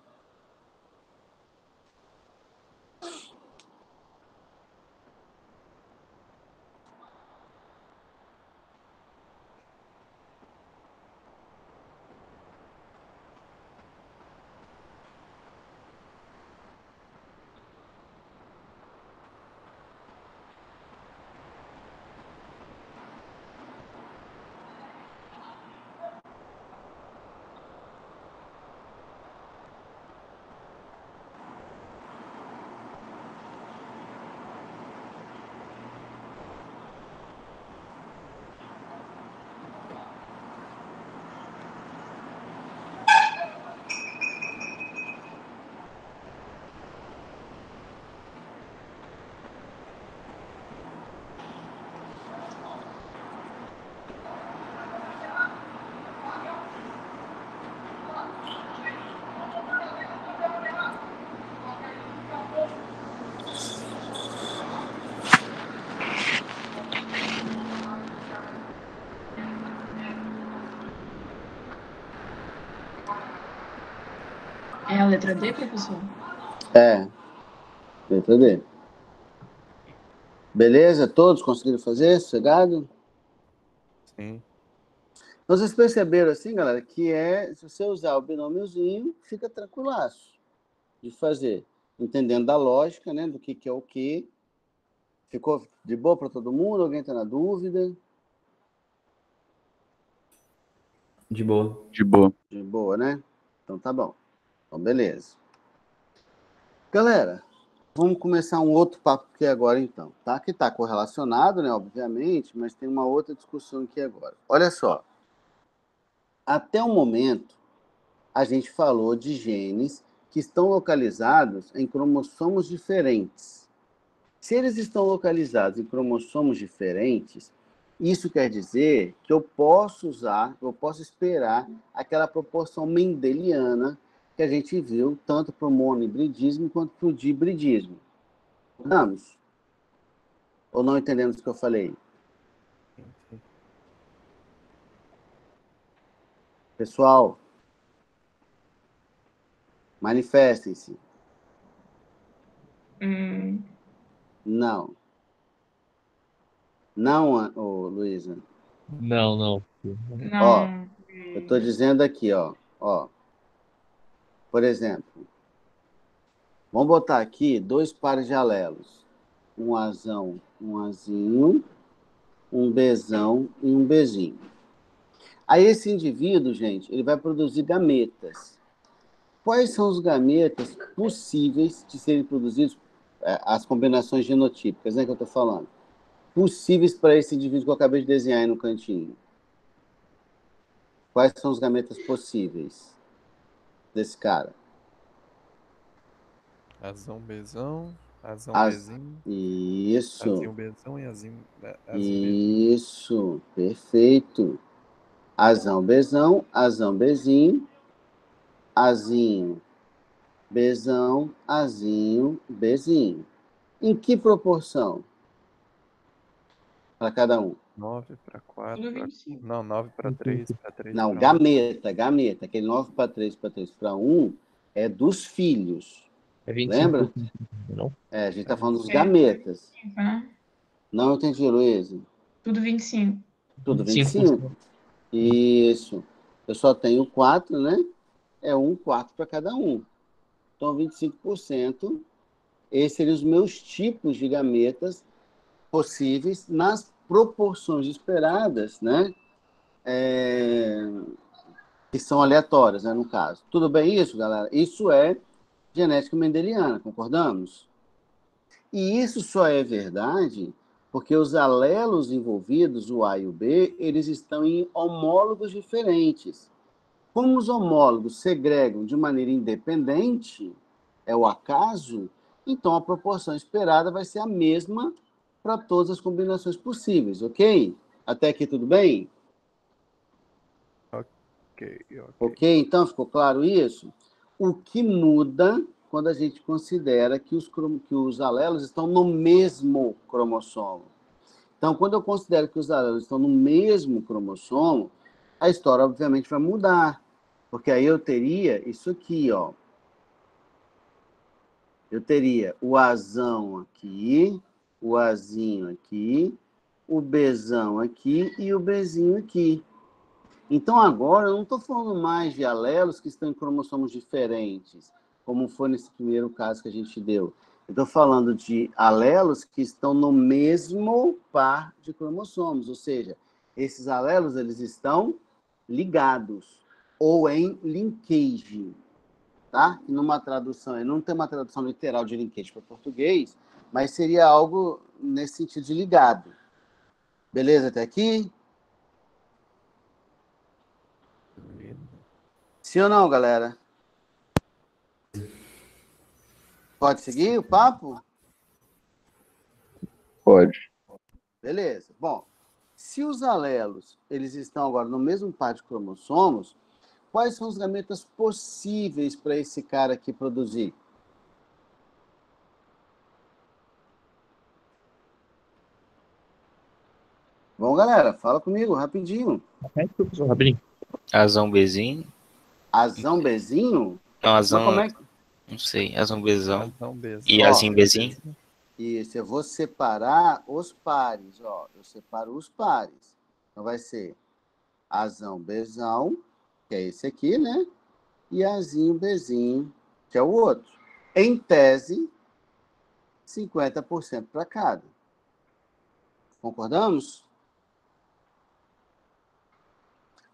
É a letra D, professor? É, letra D. Beleza? Todos conseguiram fazer? Sossegado? Sim. Então, vocês perceberam assim, galera, que se você usar o binômiozinho, fica tranquilaço de fazer. Entendendo da lógica, né? Do que é o que. Ficou de boa para todo mundo? Alguém está na dúvida? De boa. De boa. De boa, né? Então tá bom. Então, beleza. Galera, vamos começar um outro papo aqui agora, então. Tá? Que está correlacionado, né? Obviamente, mas tem uma outra discussão aqui agora. Olha só. Até o momento, a gente falou de genes que estão localizados em cromossomos diferentes. Se eles estão localizados em cromossomos diferentes, isso quer dizer que eu posso esperar aquela proporção mendeliana que a gente viu tanto para o monohibridismo quanto para o dihibridismo. Vamos? Ou não entendemos o que eu falei? Pessoal, manifestem-se. Não. Não, Luísa. Não. Não. Ó, eu estou dizendo aqui, ó. Por exemplo, vamos botar aqui 2 pares de alelos. Um Azão, um Azinho, um Bzão e um Bzinho. Aí esse indivíduo, gente, ele vai produzir gametas. Quais são os gametas possíveis de serem produzidos, as combinações genotípicas, né, que eu estou falando? Possíveis para esse indivíduo que eu acabei de desenhar aí no cantinho. Quais são os gametas possíveis desse cara? Azão, Bzão, Azão, Bzinho. Isso. Azinho, Bzão e Azinho, Isso, perfeito. Azão, Bzão, Azão, Bzinho, Azinho, Bzão, Azinho, Bzinho. Em que proporção? Para cada um? 9 para 4. Tudo 25. Não, 9 para 3, para 3 Não, para 1. gameta. Aquele 9 para 3 para 1 é dos filhos. É 25%, Lembra? não? A gente está falando dos gametas. Né? Não entendi, Luísa. Tudo 25. Tudo 25? Isso. Eu só tenho 4, né? É 4 para cada um. Então, 25%. Esses seriam os meus tipos de gametas possíveis nas proporções esperadas, né? Que são aleatórias, né, no caso. Tudo bem isso, galera? Isso é genética mendeliana, concordamos? E isso só é verdade porque os alelos envolvidos, o A e o B, eles estão em homólogos diferentes. Como os homólogos segregam de maneira independente, é o acaso, então a proporção esperada vai ser a mesma para todas as combinações possíveis, ok? Até aqui tudo bem? Ok? Então, ficou claro isso? O que muda quando a gente considera que os alelos estão no mesmo cromossomo. Então, quando eu considero que os alelos estão no mesmo cromossomo, a história, obviamente, vai mudar. Porque aí eu teria isso aqui, ó. Eu teria o Azão aqui, o Azinho aqui, o Bzão aqui e o Bzinho aqui. Então, agora, eu não estou falando mais de alelos que estão em cromossomos diferentes, como foi nesse primeiro caso que a gente deu. Eu estou falando de alelos que estão no mesmo par de cromossomos, ou seja, esses alelos eles estão ligados ou em linkage, tá? Numa tradução, não tem uma tradução literal de linkage para português, mas seria algo nesse sentido de ligado. Beleza até aqui? Sim ou não, galera? Pode seguir o papo? Pode. Beleza. Bom, se os alelos eles estão agora no mesmo par de cromossomos, quais são os gametas possíveis para esse cara aqui produzir? Bom, galera, fala comigo rapidinho. Professor, rapidinho. Azão Bezinho. Azão Bezinho? Não, Mas Azão. como é que... Não sei, Azão Bezão. Azão Bezão. E Azinho Bezinho. Isso, eu vou separar os pares, ó. Eu separo os pares. Então vai ser Azão Bezão, que é esse aqui, né? E Azinho Bezinho, que é o outro. Em tese, 50% para cada. Concordamos?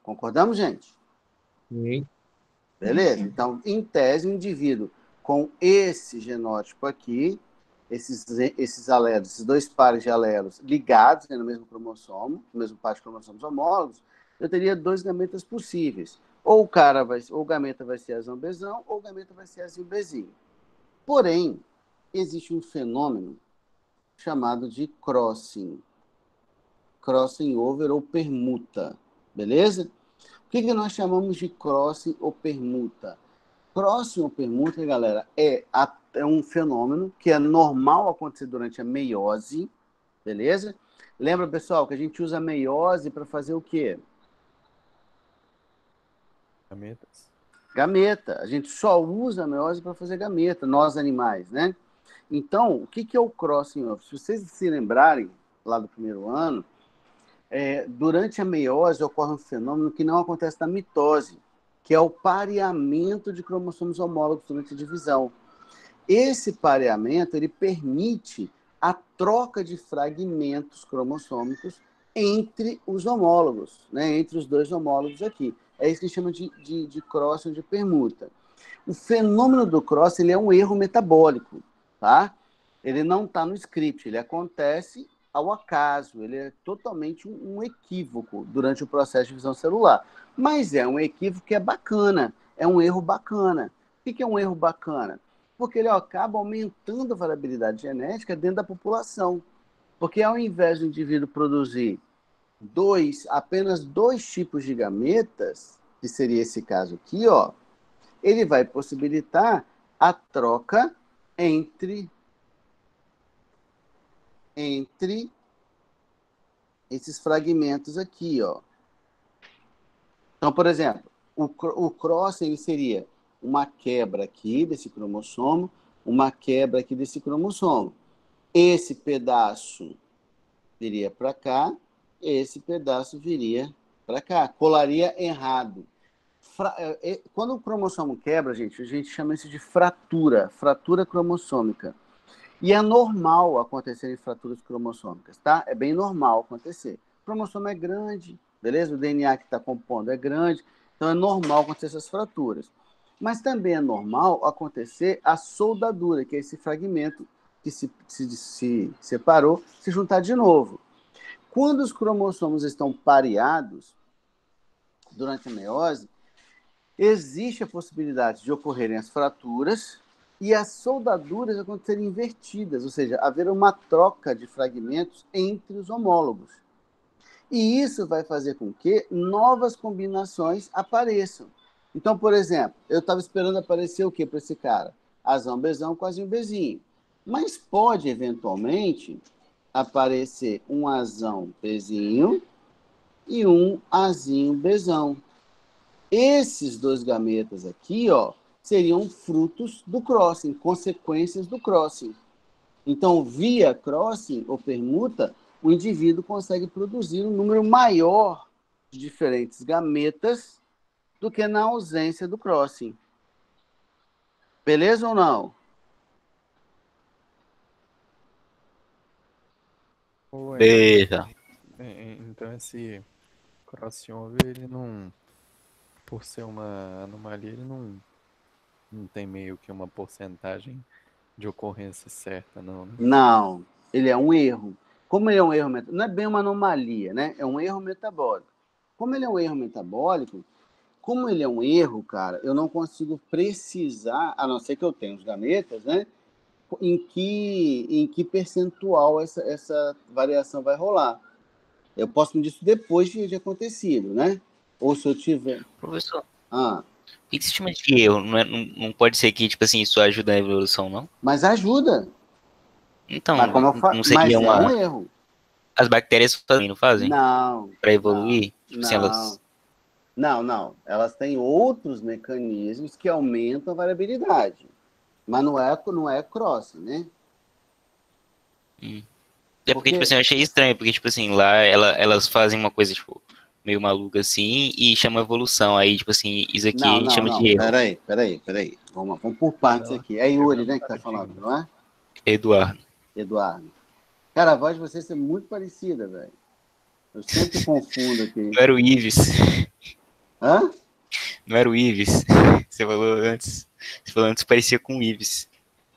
Concordamos, gente? Sim. Beleza? Então, em tese, um indivíduo com esse genótipo aqui, esses alelos, esses dois pares de alelos ligados, né, no mesmo cromossomo, no mesmo par de cromossomos homólogos, eu teria dois gametas possíveis. Ou o gameta vai ser Azão Bezão, ou o gameta vai ser Azinho Bezinho. Porém, existe um fenômeno chamado de crossing. Crossing over ou permuta. Beleza? O que nós chamamos de crossing ou permuta? Crossing ou permuta, galera, é um fenômeno que é normal acontecer durante a meiose, beleza? Lembra, pessoal, que a gente usa a meiose para fazer o quê? Gametas. Gameta. A gente só usa a meiose para fazer gameta, nós animais, né? Então, o que é o crossing over? Se vocês se lembrarem, lá do primeiro ano, durante a meiose ocorre um fenômeno que não acontece na mitose, que é o pareamento de cromossomos homólogos durante a divisão. Esse pareamento ele permite a troca de fragmentos cromossômicos entre os homólogos, né? Entre os dois homólogos aqui. É isso que a gente chama de cross ou de permuta. O fenômeno do cross ele é um erro metabólico, tá? Ele não está no script, ele acontece ao acaso, ele é totalmente um equívoco durante o processo de divisão celular. Mas é um equívoco que é bacana, é um erro bacana. O que é um erro bacana? Porque ele acaba aumentando a variabilidade genética dentro da população. Porque ao invés do indivíduo produzir apenas dois tipos de gametas, que seria esse caso aqui, ó, ele vai possibilitar a troca entre esses fragmentos aqui, ó. Então, por exemplo, o cross ele seria uma quebra aqui desse cromossomo, uma quebra aqui desse cromossomo. Esse pedaço viria para cá, esse pedaço viria para cá. Colaria errado. Quando o cromossomo quebra, gente, a gente chama isso de fratura cromossômica. E é normal acontecer em fraturas cromossômicas, tá? É bem normal acontecer. O cromossomo é grande, beleza? O DNA que está compondo é grande, então é normal acontecer essas fraturas. Mas também é normal acontecer a soldadura, que é esse fragmento que se separou, se juntar de novo. Quando os cromossomos estão pareados durante a meiose, existe a possibilidade de ocorrerem as fraturas e as soldaduras acontecerem invertidas, ou seja, haver uma troca de fragmentos entre os homólogos. E isso vai fazer com que novas combinações apareçam. Então, por exemplo, eu estava esperando aparecer o quê para esse cara? Azão, bezão, quasinho, bezinho. Mas pode, eventualmente, aparecer um azão, bezinho e um azinho, bezão. Esses dois gametas aqui, ó, seriam frutos do crossing, consequências do crossing. Então, via crossing ou permuta, o indivíduo consegue produzir um número maior de diferentes gametas do que na ausência do crossing. Beleza ou não? Beleza. Então esse crossover, ele não, por ser uma anomalia, ele não tem meio que uma porcentagem de ocorrência certa, não, né? Não, ele é um erro. Como ele é um erro metabólico, não é bem uma anomalia, né? É um erro metabólico. Como ele é um erro metabólico, como ele é um erro, cara, eu não consigo precisar, a não ser que eu tenha os gametas, né? Em que percentual essa variação vai rolar. Eu posso medir isso depois de acontecido, né? Ou se eu tiver... Professor, Ah, o que se chama de erro? Não pode ser que, tipo assim, isso ajuda na evolução, não? mas ajuda. Então, Mas, como eu não mas seria é um uma... erro. As bactérias também não fazem? Não. Para evoluir? Tipo assim, Não. elas... Não. Elas têm outros mecanismos que aumentam a variabilidade. Mas não é cross, né? É porque, tipo assim, eu achei estranho, porque, tipo assim, lá elas fazem uma coisa, tipo, meio maluca assim, e chama evolução. Aí, tipo assim, isso aqui chama de erro. Peraí. Vamos por partes aqui. É Yuri, né, que tá falando, não é? Eduardo. Cara, a voz de vocês é muito parecida, velho. Eu sempre confundo aqui. Não era o Ives. Hã? Não era o Ives. Você falou antes. Você falou antes que parecia com o Ives.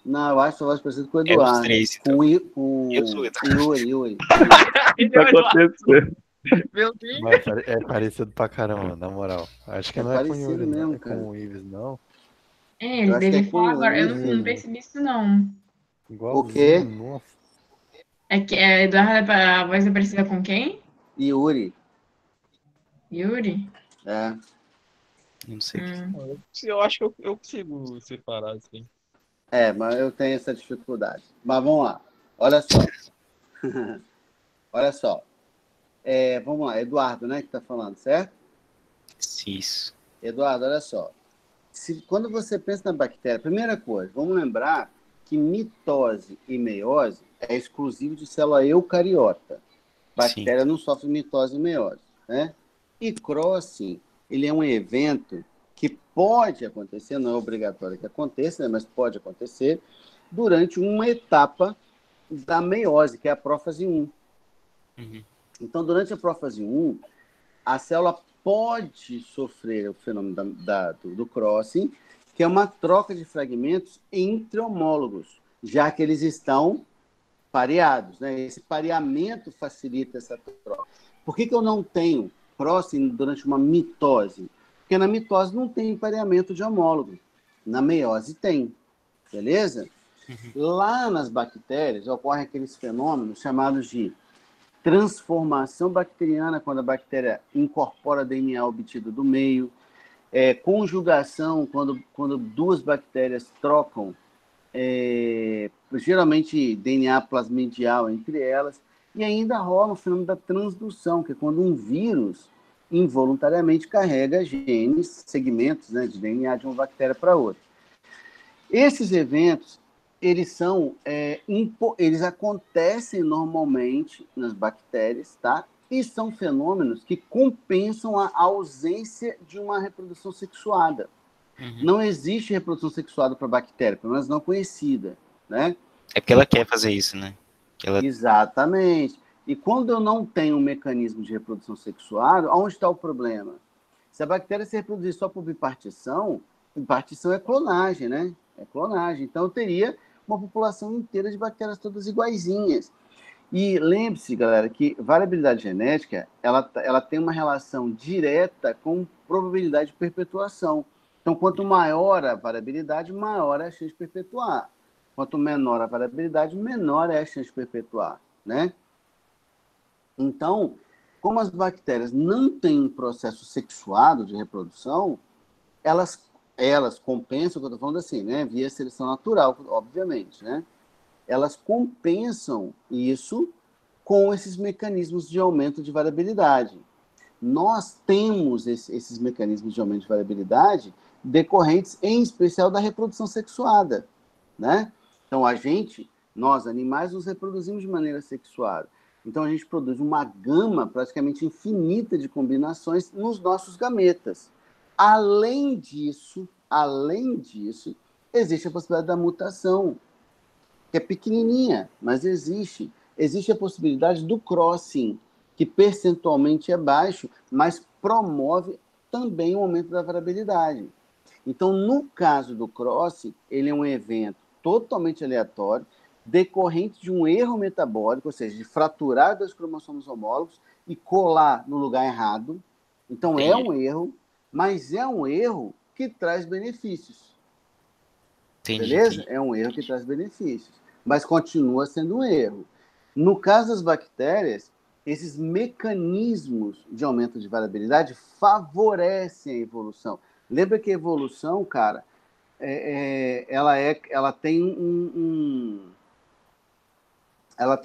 Não, eu acho que a voz parecida com o É os Eduardo. três, então. Eu sou o Eduardo. Yuri. O que tá acontecendo? Meu Deus. Mas é parecido pra caramba, na moral. Acho que É não é com o parecido Yuri, mesmo, não. É cara. com o Ives, não. É, Eu ele acho que deve é falar com agora. Eu ele. não percebi isso, não. O quê? Igualzinho, nossa. É que Eduardo, a voz é parecida com quem? Yuri. Yuri? É. Não sei. Eu acho que eu consigo separar, assim. Mas eu tenho essa dificuldade. Mas vamos lá. Olha só. Olha só. Vamos lá. Eduardo, né, que tá falando, certo? Isso. Eduardo, olha só. Quando você pensa na bactéria, primeira coisa, vamos lembrar que mitose e meiose é exclusivo de célula eucariota. Bactéria não sofre mitose e meiose, né? E crossing, ele é um evento que pode acontecer, não é obrigatório que aconteça, né, mas pode acontecer durante uma etapa da meiose, que é a prófase 1. Então, durante a prófase 1, a célula pode sofrer o fenômeno do crossing, que é uma troca de fragmentos entre homólogos, já que eles estão pareados, né? Esse pareamento facilita essa troca. Por que eu não tenho crossing durante uma mitose? Porque na mitose não tem pareamento de homólogo. Na meiose tem. Beleza? Lá nas bactérias ocorrem aqueles fenômenos chamados de transformação bacteriana, quando a bactéria incorpora DNA obtido do meio, conjugação, quando duas bactérias trocam, geralmente DNA plasmidial entre elas, e ainda rola o fenômeno da transdução, que é quando um vírus involuntariamente carrega genes, segmentos, né, de DNA de uma bactéria para outra. Esses eventos, eles acontecem normalmente nas bactérias, tá? E são fenômenos que compensam a ausência de uma reprodução sexuada. Não existe reprodução sexuada para bactéria, pelo menos não conhecida, né? É porque ela quer fazer isso, né? Exatamente. E quando eu não tenho um mecanismo de reprodução sexuada, onde está o problema? Se a bactéria se reproduzir só por bipartição é clonagem, né? É clonagem. Então, eu teria uma população inteira de bactérias todas iguaizinhas. E lembre-se, galera, que variabilidade genética, ela tem uma relação direta com probabilidade de perpetuação. Então, quanto maior a variabilidade, maior é a chance de perpetuar. Quanto menor a variabilidade, menor é a chance de perpetuar, né? Então, como as bactérias não têm um processo sexuado de reprodução, elas compensam, o que eu estou falando assim, né? Via seleção natural, obviamente, né? Elas compensam isso com esses mecanismos de aumento de variabilidade. Nós temos esses mecanismos de aumento de variabilidade decorrentes, em especial, da reprodução sexuada, né? Então, nós, animais, nos reproduzimos de maneira sexuada. Então, a gente produz uma gama praticamente infinita de combinações nos nossos gametas. Além disso, existe a possibilidade da mutação, que é pequenininha, mas existe. Existe a possibilidade do crossing, que percentualmente é baixo, mas promove também o aumento da variabilidade. Então, no caso do crossing, ele é um evento totalmente aleatório, decorrente de um erro metabólico, ou seja, de fraturar dois cromossomos homólogos e colar no lugar errado. Então, é um erro, mas é um erro que traz benefícios. Beleza? É um erro que traz benefícios, mas continua sendo um erro. No caso das bactérias, esses mecanismos de aumento de variabilidade favorecem a evolução. Lembra que a evolução, cara, ela tem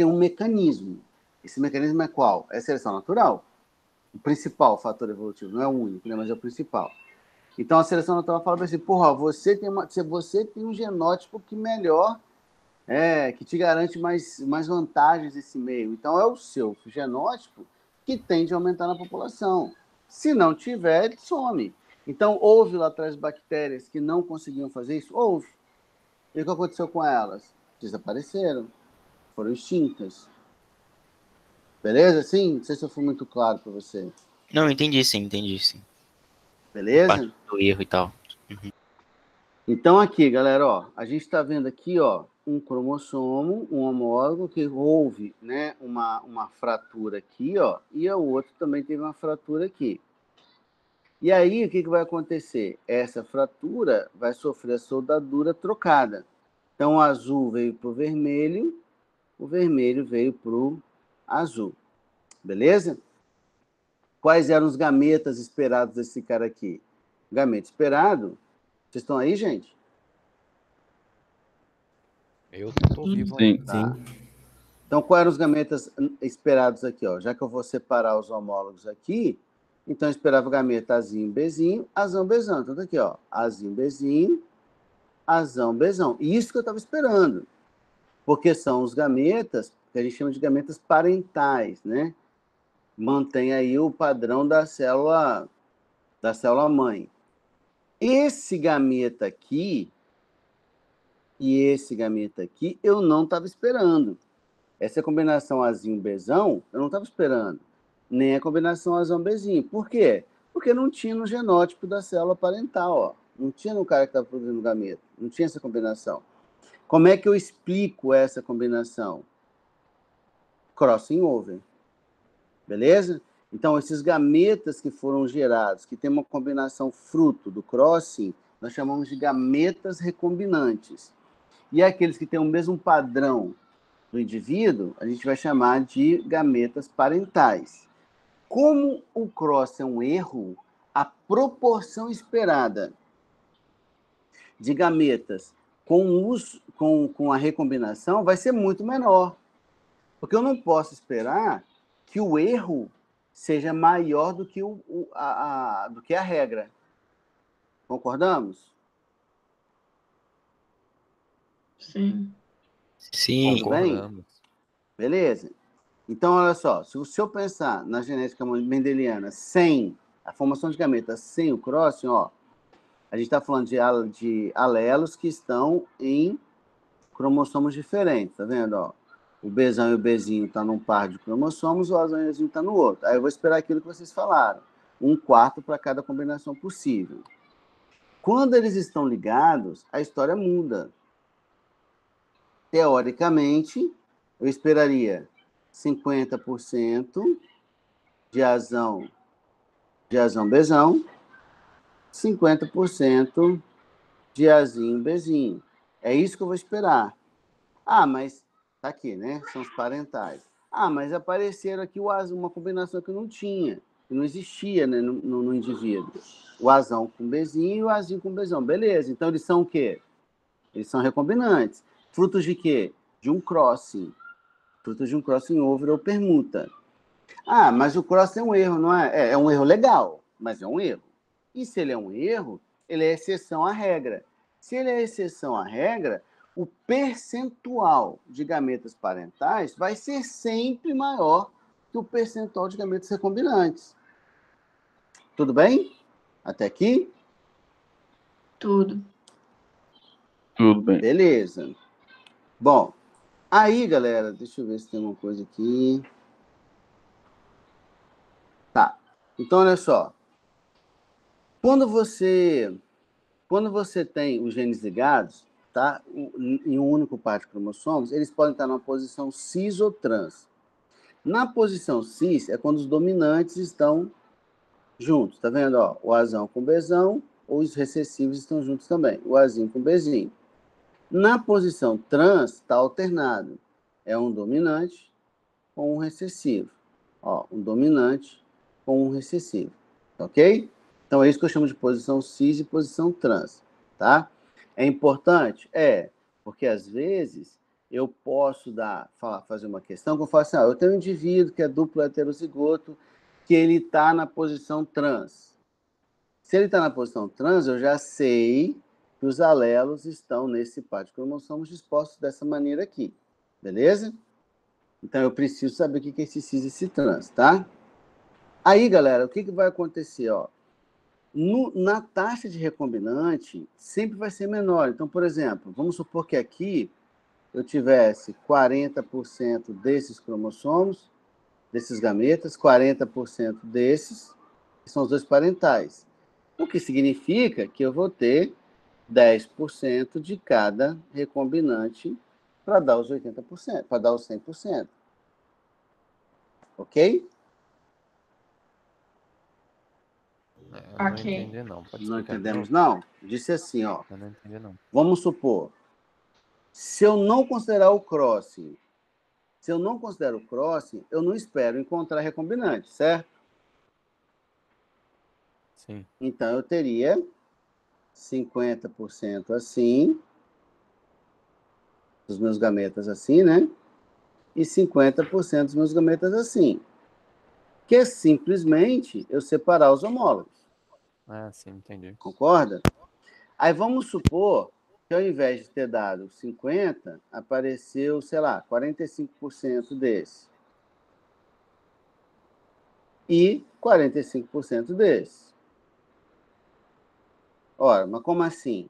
um mecanismo. Esse mecanismo é qual? É a seleção natural. O principal fator evolutivo, não é o único, né, mas é o principal. Então, a seleção natural fala assim, porra, você tem um genótipo que melhor, que te garante mais vantagens nesse meio. Então, é o seu genótipo que tende a aumentar na população. Se não tiver, ele some. Então, houve lá atrás bactérias que não conseguiam fazer isso? Houve. E o que aconteceu com elas? Desapareceram. Foram extintas. Beleza? Sim? Não sei se eu fui muito claro para você. Não, entendi sim. Beleza? Parte do erro e tal. Uhum. Então, aqui, galera, ó, a gente está vendo aqui, ó, um cromossomo, um homólogo, que houve, né, uma fratura aqui, ó, e o outro também teve uma fratura aqui. E aí, o que vai acontecer? Essa fratura vai sofrer a soldadura trocada. Então, o azul veio para o vermelho veio para o azul. Beleza? Quais eram os gametas esperados desse cara aqui? O gameta esperado... Vocês estão aí, gente? Eu estou vivo. Sim. Tá. Então, quais eram os gametas esperados aqui? Ó? Já que eu vou separar os homólogos aqui, então eu esperava o gameta Azinho, Bzinho, Azão, Bezão. Então, tá aqui, ó, Azinho, Bezinho, Azão, Bezão. E isso que eu estava esperando. Porque são os gametas, que a gente chama de gametas parentais, né? Mantém aí o padrão da célula mãe. Esse gameta aqui e esse gameta aqui, eu não estava esperando. Essa combinação Azinho-Bezão, eu não estava esperando. Nem a combinação Azão-Bezinho. Por quê? Porque não tinha no genótipo da célula parental, ó. Não tinha no cara que estava produzindo gameta. Não tinha essa combinação. Como é que eu explico essa combinação? Crossing over. Beleza? Então, esses gametas que foram gerados, que tem uma combinação fruto do crossing, nós chamamos de gametas recombinantes. E aqueles que têm o mesmo padrão do indivíduo, a gente vai chamar de gametas parentais. Como o cross é um erro, a proporção esperada de gametas com a recombinação vai ser muito menor. Porque eu não posso esperar que o erro seja maior do que a regra. Concordamos? Sim. Sim. Tudo bem? Beleza. Então, olha só, se eu pensar na genética mendeliana sem a formação de gametas, sem o crossing, ó, a gente está falando de alelos que estão em cromossomos diferentes, tá vendo? Ó? O Bzão e o Bzinho estão num par de cromossomos, o Azão e o Azinho estão no outro. Aí eu vou esperar aquilo que vocês falaram. 1/4 para cada combinação possível. Quando eles estão ligados, a história muda. Teoricamente, eu esperaria 50% de Azão, Bezão, 50% de Azinho, Bezinho. É isso que eu vou esperar. Ah, mas tá aqui, né? São os parentais. Ah, mas apareceram aqui uma combinação que não tinha, que não existia, né, no indivíduo. O Azão com Bzinho e o Azinho com Bzão. Beleza, então eles são o quê? Eles são recombinantes. Frutos de quê? De um crossing. Frutos de um crossing over ou permuta. Ah, mas o crossing é um erro, não é? É um erro legal, mas é um erro. E se ele é um erro, ele é exceção à regra. Se ele é exceção à regra, o percentual de gametas parentais vai ser sempre maior que o percentual de gametas recombinantes. Tudo bem? Até aqui? Tudo. Tudo bem. Beleza. Bom, aí, galera, deixa eu ver se tem uma coisa aqui. Tá. Então, olha só. Quando você tem os genes ligados, tá? Em um único par de cromossomos, eles podem estar numa posição cis ou trans. Na posição cis é quando os dominantes estão juntos, tá vendo? Ó, o Azão com Bzão, ou os recessivos estão juntos também, o Azinho com Bzinho. Na posição trans, está alternado. É um dominante com um recessivo. Ó, um dominante com um recessivo. Ok? Então, é isso que eu chamo de posição cis e posição trans. Tá? É importante? É, porque às vezes eu posso fazer uma questão que eu falo assim, eu tenho um indivíduo que é duplo heterozigoto, que ele está na posição trans. Se ele está na posição trans, eu já sei que os alelos estão nesse par de cromossomos dispostos dessa maneira aqui. Beleza? Então, eu preciso saber o que é esse cis e esse trans, tá? Aí, galera, o que vai acontecer? Ó? Na taxa de recombinante, sempre vai ser menor. Então, por exemplo, vamos supor que aqui eu tivesse 40% desses cromossomos, desses gametas, 40% desses, que são os dois parentais. O que significa que eu vou ter 10% de cada recombinante para dar os 80%, para dar os 100%. Ok? Eu não Ok. entendi, não. Pode Não explicar de entendemos, novo? não? Disse assim, ó. Eu não entendi, não. Vamos supor, se eu não considerar o crossing, eu não espero encontrar recombinante, certo? Sim. Então, eu teria 50% assim, dos meus gametas assim, né? E 50% dos meus gametas assim. Que é simplesmente eu separar os homólogos. Ah, sim, entendi. Concorda? Aí vamos supor que ao invés de ter dado 50, apareceu, sei lá, 45% desse. E 45% desse. Ora, mas como assim?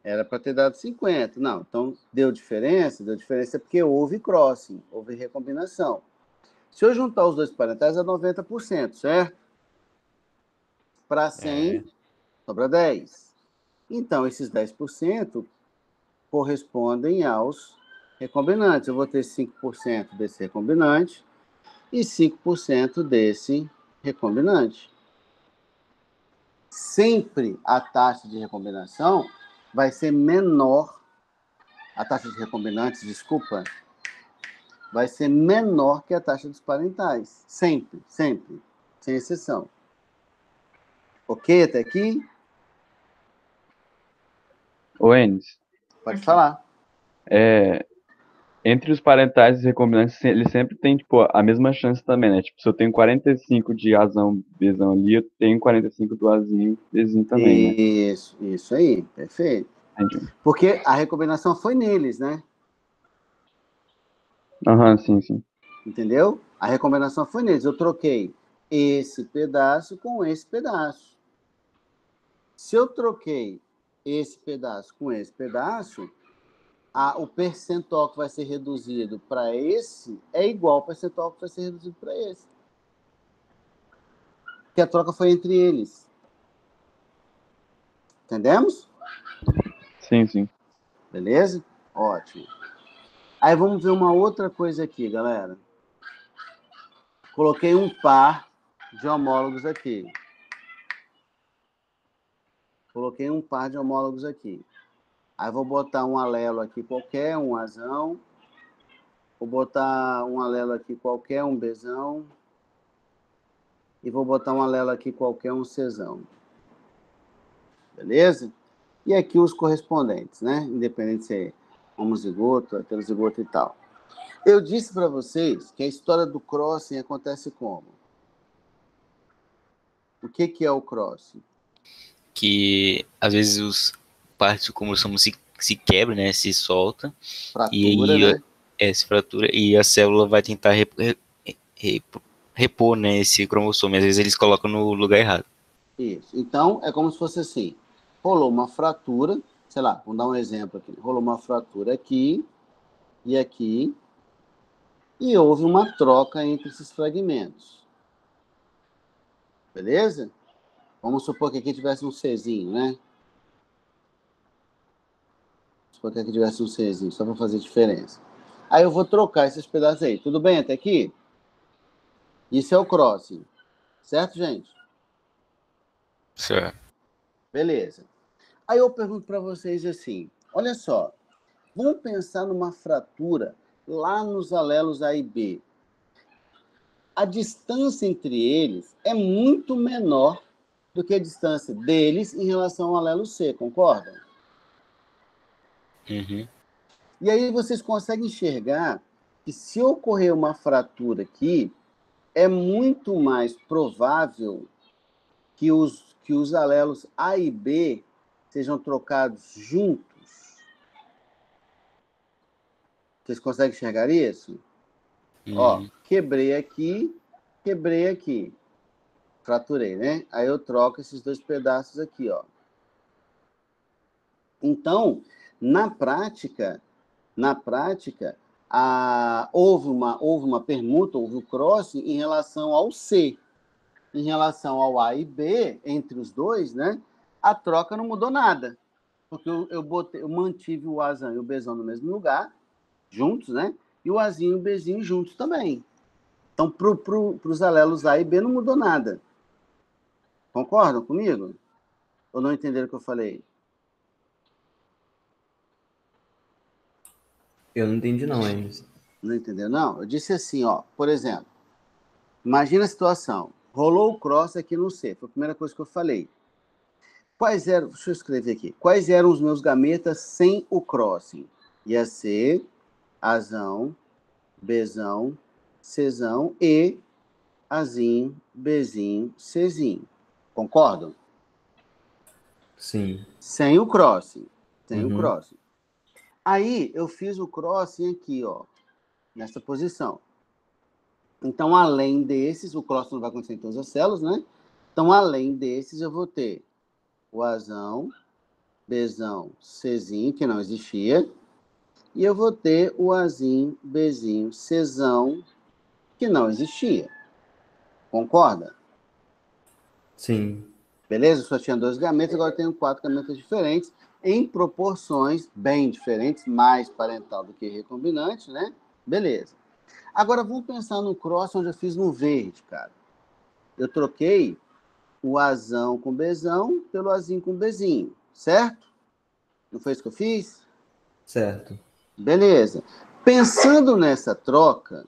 Era para ter dado 50. Não, então deu diferença? Deu diferença porque houve crossing, houve recombinação. Se eu juntar os dois parentais, é 90%, certo? Para 100, sobra 10. Então, esses 10% correspondem aos recombinantes. Eu vou ter 5% desse recombinante e 5% desse recombinante. Sempre a taxa de recombinação vai ser menor, a taxa de recombinantes, desculpa, vai ser menor que a taxa dos parentais. Sempre, sempre, sem exceção. Ok até aqui? Ô, Enes, Pode falar. entre os parentais e recombinantes, eles sempre têm, tipo, a mesma chance também, né? Tipo, se eu tenho 45 de Azão, Bzão ali, eu tenho 45 do Azinho, Bzinho também, né? Isso aí, perfeito. Entendi. Porque a recombinação foi neles, né? Aham, sim, sim. Entendeu? A recombinação foi neles. Eu troquei esse pedaço com esse pedaço. Se eu troquei esse pedaço com esse pedaço, o percentual que vai ser reduzido para esse é igual ao percentual que vai ser reduzido para esse. Porque a troca foi entre eles. Entendemos? Sim, sim. Beleza? Ótimo. Aí vamos ver uma outra coisa aqui, galera. Coloquei um par de homólogos aqui. Coloquei um par de homólogos aqui. Aí vou botar um alelo aqui qualquer, um azão, Vou botar um alelo aqui qualquer, um Bzão. E vou botar um alelo aqui qualquer, um Czão. Beleza? E aqui os correspondentes, né? Independente se é homozigoto, heterozigoto e tal. Eu disse para vocês que a história do crossing acontece como? O que é o crossing? Que às vezes os partes do cromossomo se quebram, né? Se solta. Fratura, E aí né? se fratura e a célula vai tentar repor, né, esse cromossomo. Às vezes eles colocam no lugar errado. Isso. Então, é como se fosse assim. Rolou uma fratura, sei lá, vamos dar um exemplo aqui. Rolou uma fratura aqui e aqui, e houve uma troca entre esses fragmentos. Beleza? Vamos supor que aqui tivesse um Czinho, né? Vamos supor que aqui tivesse um Czinho, só para fazer diferença. Aí eu vou trocar esses pedaços aí. Tudo bem até aqui? Isso é o crossing. Certo, gente? Certo. Beleza. Aí eu pergunto para vocês assim, olha só, vamos pensar numa fratura lá nos alelos A e B. A distância entre eles é muito menor do que a distância deles em relação ao alelo C, concordam? Uhum. E aí vocês conseguem enxergar que se ocorrer uma fratura aqui, é muito mais provável que os alelos A e B sejam trocados juntos. Vocês conseguem enxergar isso? Ó, quebrei aqui, fraturei, né? Aí eu troco esses dois pedaços aqui, ó. Então, na prática, houve uma permuta, houve o crossing em relação ao C. Em relação ao A e B, entre os dois, né? A troca não mudou nada. Porque eu mantive o Azão e o Bzão no mesmo lugar, juntos, né? E o Azinho e o Bzinho juntos também. Então, para os alelos A e B não mudou nada. Concordam comigo? Ou não entenderam o que eu falei? Eu não entendi não, hein? Não entendeu, não? Eu disse assim, ó, por exemplo, imagina a situação. Rolou o cross aqui no C, foi a primeira coisa que eu falei. Deixa eu escrever aqui. Quais eram os meus gametas sem o crossing? Ia ser Azão, Bzão, Czão e Azinho, Bzinho, Czinho. Concordam? Sim. Sem o crossing. Sem o Uhum. crossing. Aí, eu fiz o crossing aqui, ó, nessa posição. Então, além desses, o crossing não vai acontecer em todas as células, né? Então, além desses, eu vou ter o Azão, Bzão, Czinho, que não existia, e eu vou ter o Azinho, Bzinho, Czão, que não existia. Concorda? Sim. Beleza? Eu só tinha 2 gametas, agora eu tenho 4 gametas diferentes, em proporções bem diferentes, mais parental do que recombinante, né? Beleza. Agora, vamos pensar no cross onde eu fiz no verde, cara. Eu troquei o Azão com Bzão pelo Azinho com Bzinho, certo? Não foi isso que eu fiz? Certo. Beleza. Pensando nessa troca,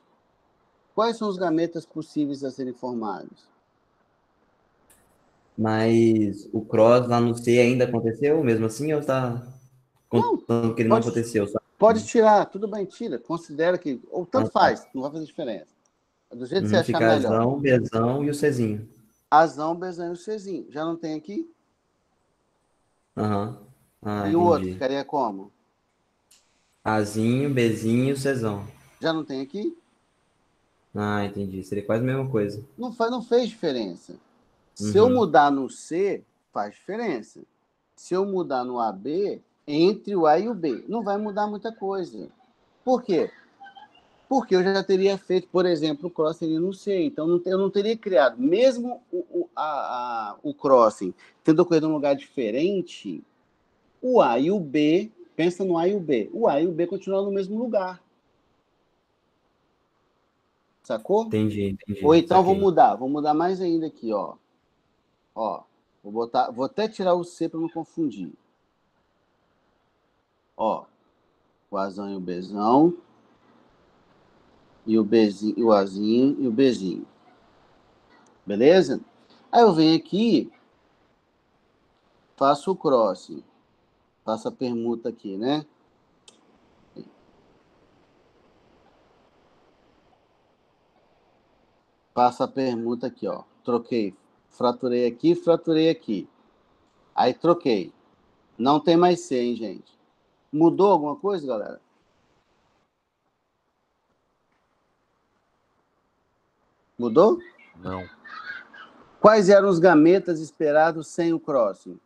quais são os gametas possíveis a serem formados? Mas o cross lá no C ainda aconteceu mesmo assim ou tá Não, contando que ele não aconteceu? Só... pode tirar, tudo bem, tira. Considera que... Ou tanto Ah, tá. faz, não vai fazer diferença. Do jeito que você achar Fica melhor. Azão, Bzão e o Czinho. Azão, Bzão e o Czinho. Já não tem aqui? Aham. Ah, E o outro entendi. ficaria como? Azinho, Bzinho e o Czão. Já não tem aqui? Ah, entendi. Seria quase a mesma coisa. Não fez diferença. Se eu mudar no C, faz diferença. Se eu mudar no AB, entre o A e o B, não vai mudar muita coisa. Por quê? Porque eu já teria feito, por exemplo, o crossing no C. Então, eu não teria criado. Mesmo o crossing tendo ocorrido em um lugar diferente, o A e o B, pensa no A e o B. O A e o B continuam no mesmo lugar. Sacou? Entendi. Ou então Saquei. vou mudar mais ainda aqui, ó. Ó, vou até tirar o C para não confundir. Ó, o Azão e o Bzão. e o Bzinho, e o Azinho e o Bzinho. Beleza? Aí eu venho aqui, faço o crossing. Faço a permuta aqui, né? Faço a permuta aqui, ó. Troquei. Fraturei aqui. Aí troquei. Não tem mais C, hein, gente? Mudou alguma coisa, galera? Mudou? Não. Quais eram os gametas esperados sem o crossing?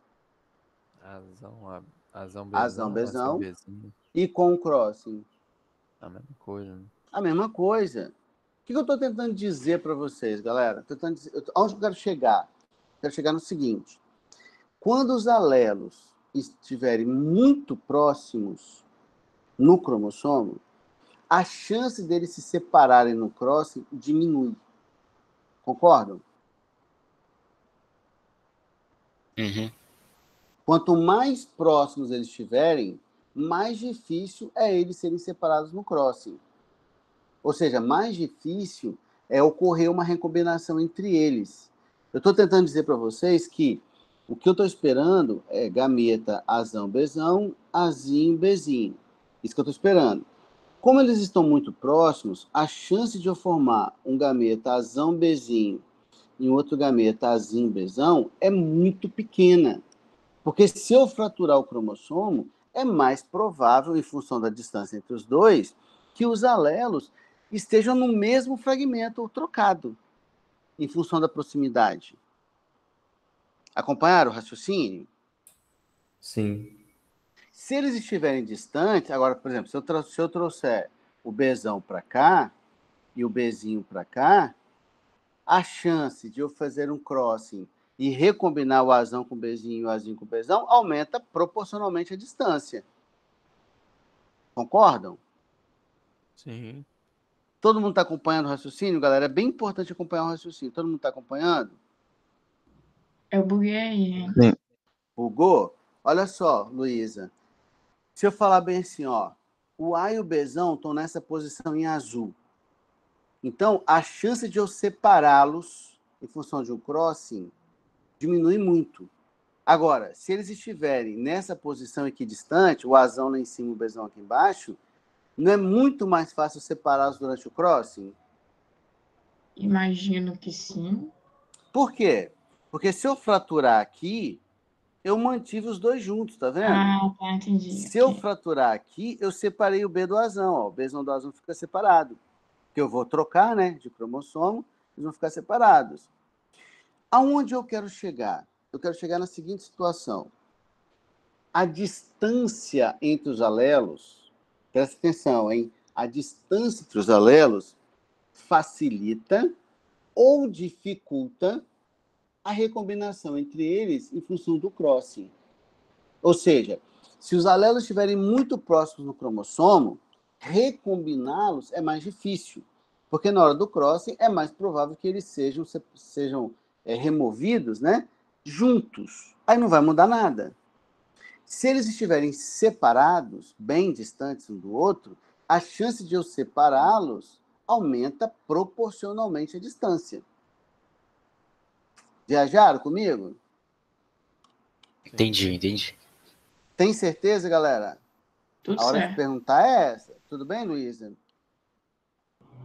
Azão, Azão, Azão, Bzão. Bezinho. E com o crossing? A mesma coisa, né? A mesma coisa. O que eu estou tentando dizer para vocês, galera? Onde eu quero chegar? Quero chegar no seguinte. Quando os alelos estiverem muito próximos no cromossomo, a chance deles se separarem no crossing diminui. Concordam? Uhum. Quanto mais próximos eles estiverem, mais difícil é eles serem separados no crossing. Ou seja, mais difícil é ocorrer uma recombinação entre eles. Eu estou tentando dizer para vocês que o que eu estou esperando é gameta Azão, Bzão, Azinho, Bzinho. Isso que eu estou esperando. Como eles estão muito próximos, a chance de eu formar um gameta Azão, Bzinho e um outro gameta Azinho, Bzão é muito pequena. Porque se eu fraturar o cromossomo, é mais provável, em função da distância entre os dois, que os alelos estejam no mesmo fragmento trocado, em função da proximidade. Acompanharam o raciocínio? Sim. Se eles estiverem distantes, agora, por exemplo, se eu trouxer o Bzão para cá e o Bzinho para cá, a chance de eu fazer um crossing e recombinar o Azão com o Bzinho e o Azinho com o Bzão aumenta proporcionalmente a distância. Concordam? Sim. Todo mundo está acompanhando o raciocínio, galera? É bem importante acompanhar o raciocínio. Todo mundo está acompanhando? Eu buguei aí, hein? Sim. Bugou? Olha só, Luísa. Se eu falar bem assim, ó, o A e o Bzão estão nessa posição em azul. Então, a chance de eu separá-los em função de um crossing diminui muito. Agora, se eles estiverem nessa posição equidistante, o Azão lá em cima e o Bzão aqui embaixo, não é muito mais fácil separá-los durante o crossing? Imagino que sim. Por quê? Porque se eu fraturar aqui, eu mantive os dois juntos, tá vendo? Ah, tá, entendi. Se eu Ok. fraturar aqui, eu separei o B do Azão, ó. O Bzão do Azão fica separado. Porque eu vou trocar, né, de cromossomo, eles vão ficar separados. Aonde eu quero chegar? Eu quero chegar na seguinte situação. A distância entre os alelos, presta atenção, hein? A distância entre os alelos facilita ou dificulta a recombinação entre eles em função do crossing. Ou seja, se os alelos estiverem muito próximos no cromossomo, recombiná-los é mais difícil, porque na hora do crossing é mais provável que eles sejam removidos, né, juntos. Aí não vai mudar nada. Se eles estiverem separados, bem distantes um do outro, a chance de eu separá-los aumenta proporcionalmente a distância. Viajaram comigo? Entendi. Tem certeza, galera? Tudo A hora de certo. perguntar é essa. Tudo bem, Luísa?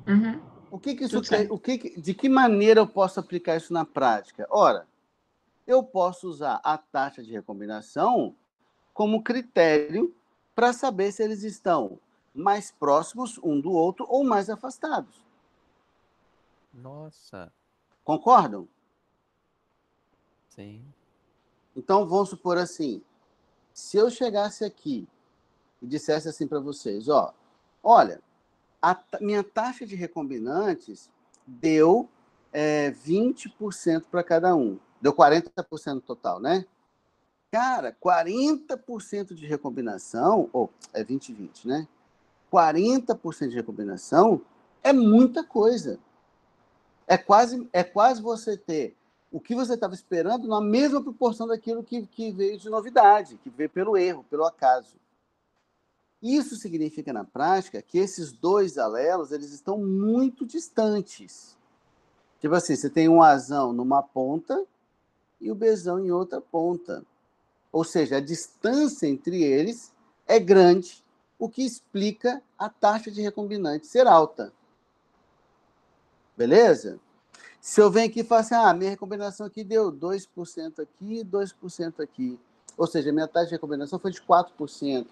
Uhum. O que isso Tudo certo. de que maneira eu posso aplicar isso na prática? Ora, eu posso usar a taxa de recombinação como critério para saber se eles estão mais próximos um do outro ou mais afastados. Nossa. Concordam? Sim. Então, vamos supor assim, se eu chegasse aqui e dissesse assim para vocês, ó, olha, minha taxa de recombinantes deu 20% para cada um. Deu 40% no total, né? Cara, 40% de recombinação, ou é 20 e 20, né? 40% de recombinação é muita coisa. É quase você ter o que você estava esperando na mesma proporção daquilo que veio de novidade, que veio pelo erro, pelo acaso. Isso significa, na prática, que esses dois alelos eles estão muito distantes. Tipo assim, você tem um Azão numa ponta e o Bzão em outra ponta. Ou seja, a distância entre eles é grande, o que explica a taxa de recombinante ser alta. Beleza? Se eu venho aqui e falo assim, minha recombinação aqui deu 2% aqui e 2% aqui. Ou seja, minha taxa de recombinação foi de 4%.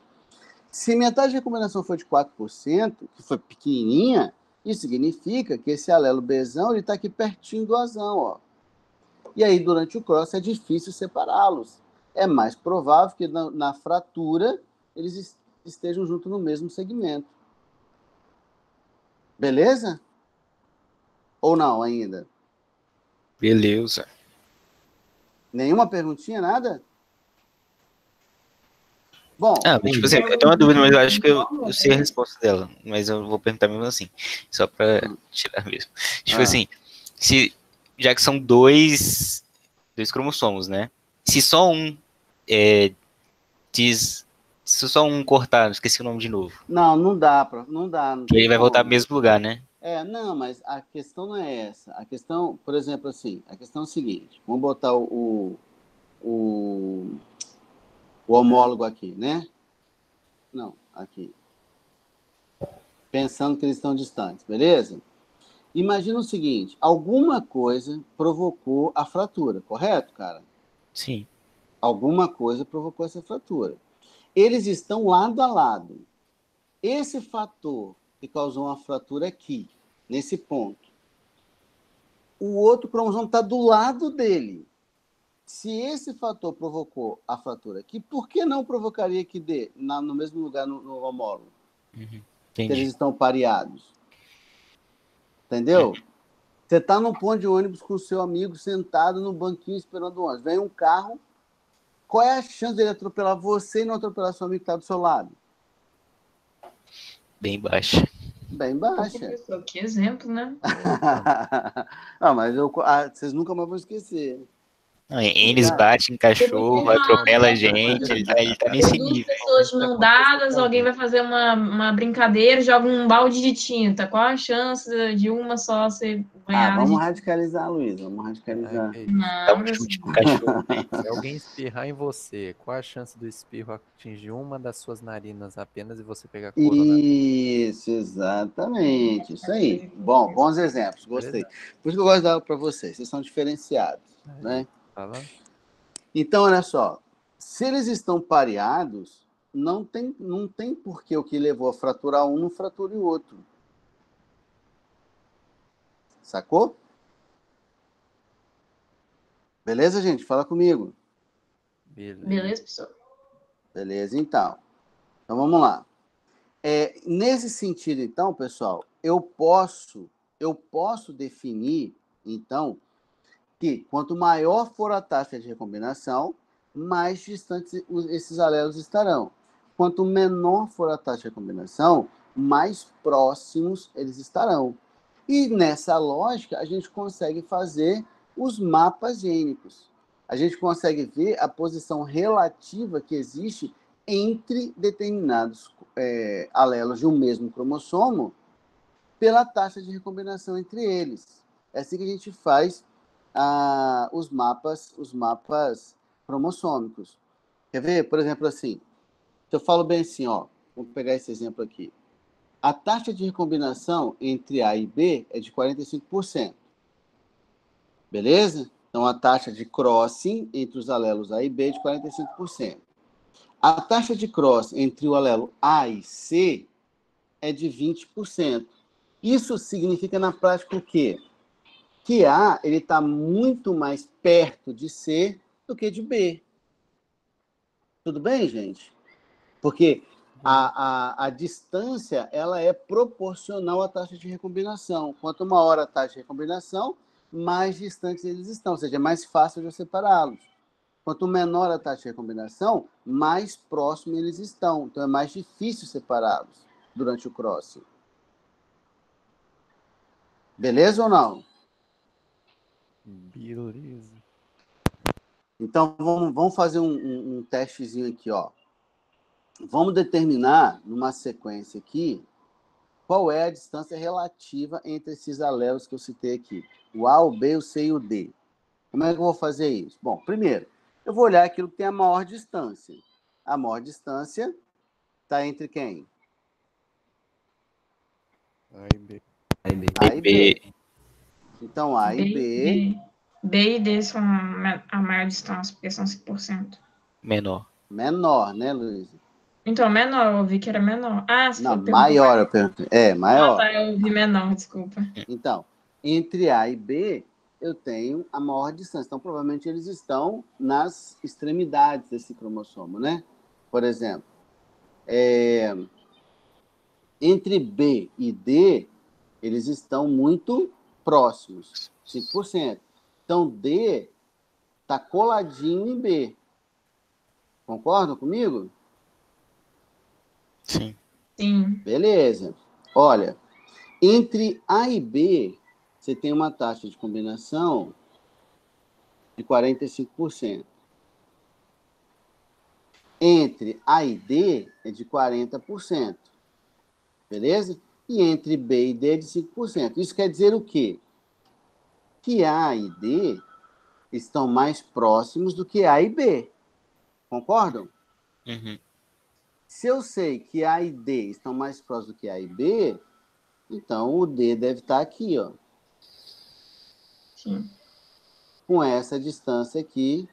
Se minha taxa de recombinação for de 4%, que foi pequenininha, isso significa que esse alelo Bzão está aqui pertinho do Azão. Ó. E aí, durante o cross, é difícil separá-los. É mais provável que na fratura eles estejam juntos no mesmo segmento. Beleza? Ou não ainda? Beleza. Nenhuma perguntinha, nada? Bom, Mas, tipo assim, eu tenho uma dúvida, mas eu acho que eu sei a resposta dela. Mas eu vou perguntar mesmo assim. Só pra tirar mesmo. Tipo assim, já que são dois cromossomos, né? Se só um se só um cortar, esqueci o nome de novo. Não dá. Não Que ele vai voltar pro mesmo lugar, né? Não, mas a questão não é essa. A questão, por exemplo, assim, a questão é o seguinte. Vamos botar o homólogo aqui, né? Não, aqui. Pensando que eles estão distantes, beleza? Imagina o seguinte, alguma coisa provocou a fratura, correto, cara? Sim. Alguma coisa provocou essa fratura. Eles estão lado a lado. Esse fator que causou uma fratura aqui, nesse ponto, o outro cromossomo está do lado dele. Se esse fator provocou a fratura aqui, por que não provocaria que dê no mesmo lugar no homólogo? Que eles estão pareados. Entendeu? Você está num ponto de ônibus com o seu amigo sentado no banquinho esperando o ônibus. Vem um carro, qual é a chance dele atropelar você e não atropelar seu amigo que está do seu lado? Bem baixa. Bem baixa. Que exemplo, né? Mas vocês nunca mais vão esquecer. Eles batem em cachorro, atropela a gente, ele tá nesse nível. Duas pessoas de mão dadas, alguém vai fazer uma brincadeira, joga um balde de tinta. Qual a chance de uma só ser banhada vamos de radicalizar, Luiz, vamos radicalizar. Dá um chute no cachorro. Se alguém espirrar em você, qual a chance do espirro atingir uma das suas narinas apenas e você pegar coronavírus? Isso, exatamente. Isso aí. Bom, bons exemplos, gostei. Por isso que eu gosto de dar para vocês são diferenciados, né? Então, olha só, se eles estão pareados, não tem porquê o que levou a fraturar um não frature o outro. Sacou? Beleza, gente? Fala comigo. Beleza, pessoal? Beleza, então. Então, vamos lá. Nesse sentido, então, pessoal, eu posso definir, então, que quanto maior for a taxa de recombinação, mais distantes esses alelos estarão. Quanto menor for a taxa de recombinação, mais próximos eles estarão. E nessa lógica, a gente consegue fazer os mapas gênicos. A gente consegue ver a posição relativa que existe entre determinados alelos de um mesmo cromossomo pela taxa de recombinação entre eles. É assim que a gente faz os mapas cromossômicos. Quer ver? Por exemplo, assim, se eu falo bem assim, vamos pegar esse exemplo aqui. A taxa de recombinação entre A e B é de 45%. Beleza? Então, a taxa de crossing entre os alelos A e B é de 45%. A taxa de cross entre o alelo A e C é de 20%. Isso significa, na prática, o quê? Que A está muito mais perto de C do que de B. Tudo bem, gente? Porque a distância ela é proporcional à taxa de recombinação. Quanto maior a taxa de recombinação, mais distantes eles estão, ou seja, é mais fácil de separá-los. Quanto menor a taxa de recombinação, mais próximo eles estão. Então, é mais difícil separá-los durante o crossing. Beleza ou não? Vamos determinar, numa sequência aqui, qual é a distância relativa entre esses alelos que eu citei aqui. O A, o B, o C e o D. Como é que eu vou fazer isso? Bom, primeiro, eu vou olhar aquilo que tem a maior distância. A maior distância está entre quem? A e B. A e B. B. Então, A e B... B e D são a maior distância, porque são 5%. Menor. Menor, né, Luiz? Então, menor, eu ouvi que era menor. Ah, você Não, falou maior, eu perguntei. É, Ah, maior. tá, eu ouvi menor, desculpa. Então, entre A e B, eu tenho a maior distância. Então, provavelmente, eles estão nas extremidades desse cromossomo, né? Por exemplo, entre B e D, eles estão muito próximos, 5%. Então, D está coladinho em B. Concordam comigo? Sim. Sim. Beleza. Olha, entre A e B, você tem uma taxa de combinação de 45%. Entre A e D é de 40%. Beleza? E entre B e D é de 5%. Isso quer dizer o quê? Que A e D estão mais próximos do que A e B. Concordam? Uhum. Se eu sei que A e D estão mais próximos do que A e B, então o D deve estar aqui, ó. Sim. Com essa distância aqui.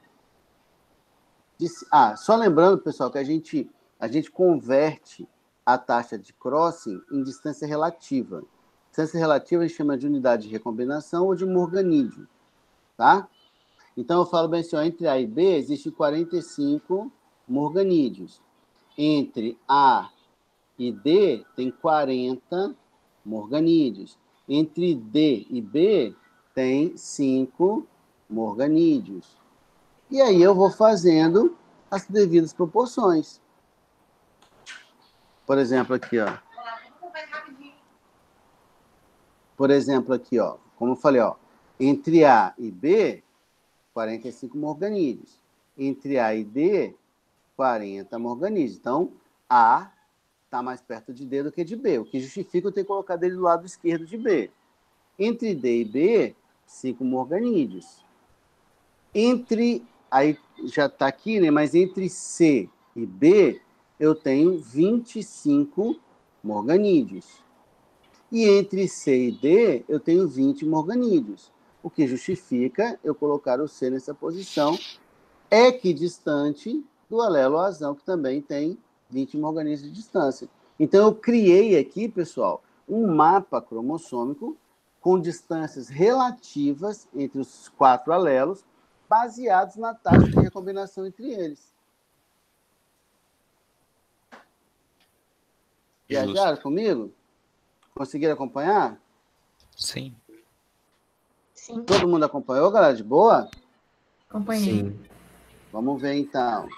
Só lembrando, pessoal, que a gente converte a taxa de crossing em distância relativa. Distância relativa a gente chama de unidade de recombinação ou de morganídeo, tá? Então, eu falo bem assim, ó, entre A e B existem 45 morganídeos. Entre A e D tem 40 morganídeos. Entre D e B tem 5 morganídeos. E aí eu vou fazendo as devidas proporções. Por exemplo, aqui, ó. Por exemplo, aqui, ó. Como eu falei, ó. Entre A e B, 45 morganídeos. Entre A e D, 40 morganídeos. Então, A está mais perto de D do que de B, o que justifica eu ter colocado ele do lado esquerdo de B. Entre D e B, 5 morganídeos. Aí já está aqui, né? Mas entre C e B, eu tenho 25 morganídeos. E entre C e D, eu tenho 20 morganídeos, o que justifica eu colocar o C nessa posição equidistante do alelo azão, que também tem 20 morganídeos de distância. Então, eu criei aqui, pessoal, um mapa cromossômico com distâncias relativas entre os 4 alelos, baseados na taxa de recombinação entre eles. Viajaram comigo? Conseguiram acompanhar? Sim. Sim. Todo mundo acompanhou, galera? De boa? Acompanhei. Sim. Vamos ver, então.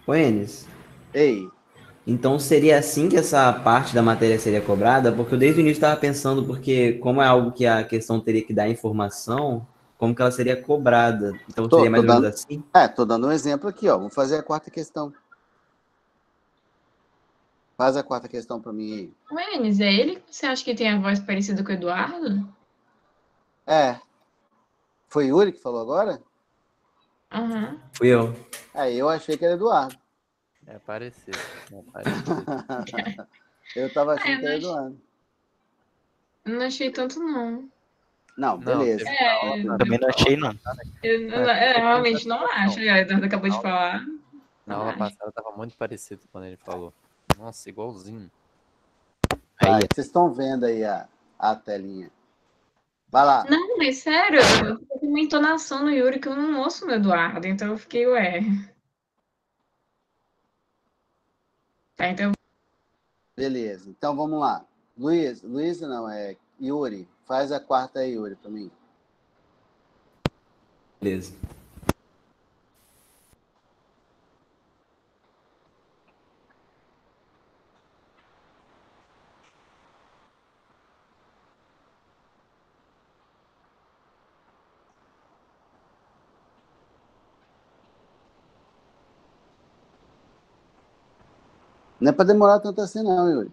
Ô, Enes, Ei, então seria assim que essa parte da matéria seria cobrada? Porque eu desde o início estava pensando, porque como é algo que a questão teria que dar informação, como que ela seria cobrada? Então tô seria mais ou menos dando, assim? tô dando um exemplo aqui, ó. Vou fazer a quarta questão. Faz a quarta questão para mim aí. O Enes, é ele que você acha que tem a voz parecida com o Eduardo? Foi Yuri que falou agora? Aham. Fui eu. Eu achei que era Eduardo. É parecido. É parecido. Eu tava Ah, achando que era Eduardo. eu não achei tanto, não. Não, Não, beleza. teve na aula, Tranquilo. Também não achei, não. Eu presta realmente não atenção. acho. O Eduardo acabou de falar. Na Não aula acho. passada tava muito parecido quando ele falou. Nossa, igualzinho. Vai, Aí, vocês estão vendo aí a telinha. Vai lá. Não, mas sério, eu tenho uma entonação no Yuri que eu não ouço no Eduardo, então eu fiquei, ué. Tá, então Beleza. Então vamos lá. Luiz não, é Yuri. Faz a quarta aí, Yuri, para mim. Beleza. Não é para demorar tanto assim, não, Yuri.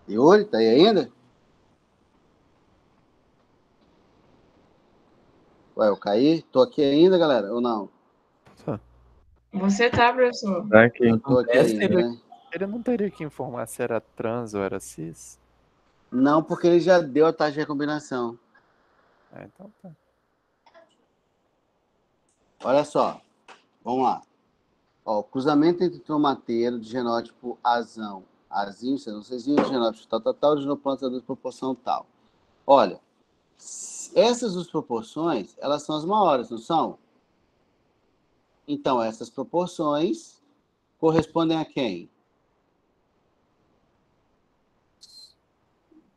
Yuri, tá aí ainda? Ué, eu caí? Tô aqui ainda, galera, ou não? Você tá, professor? Tá aqui. Eu tô aqui ainda, né? Ele não teria que informar se era trans ou era cis? Não, porque ele já deu a taxa de recombinação. Ah, então tá. Olha só, vamos lá. Ó, o cruzamento entre tomateiro de genótipo azão, azinho, cezinho, de genótipo tal, de genoplanta de proporção tal. Olha, essas duas proporções, elas são as maiores, não são? Então, essas proporções correspondem a quem?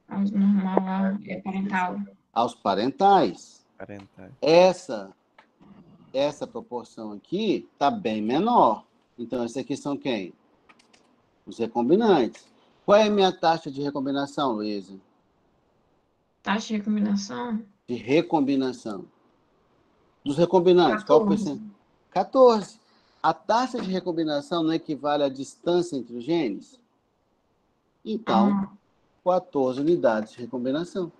Normal, é parental. Aos parentais. Parentais. Essa proporção aqui está bem menor. Então, esses aqui são quem? Os recombinantes. Qual é a minha taxa de recombinação, Luísa? Taxa de recombinação? De recombinação. Dos recombinantes, 14. qual o percentual? 14. A taxa de recombinação não equivale à distância entre os genes? Então, 14 unidades de recombinação.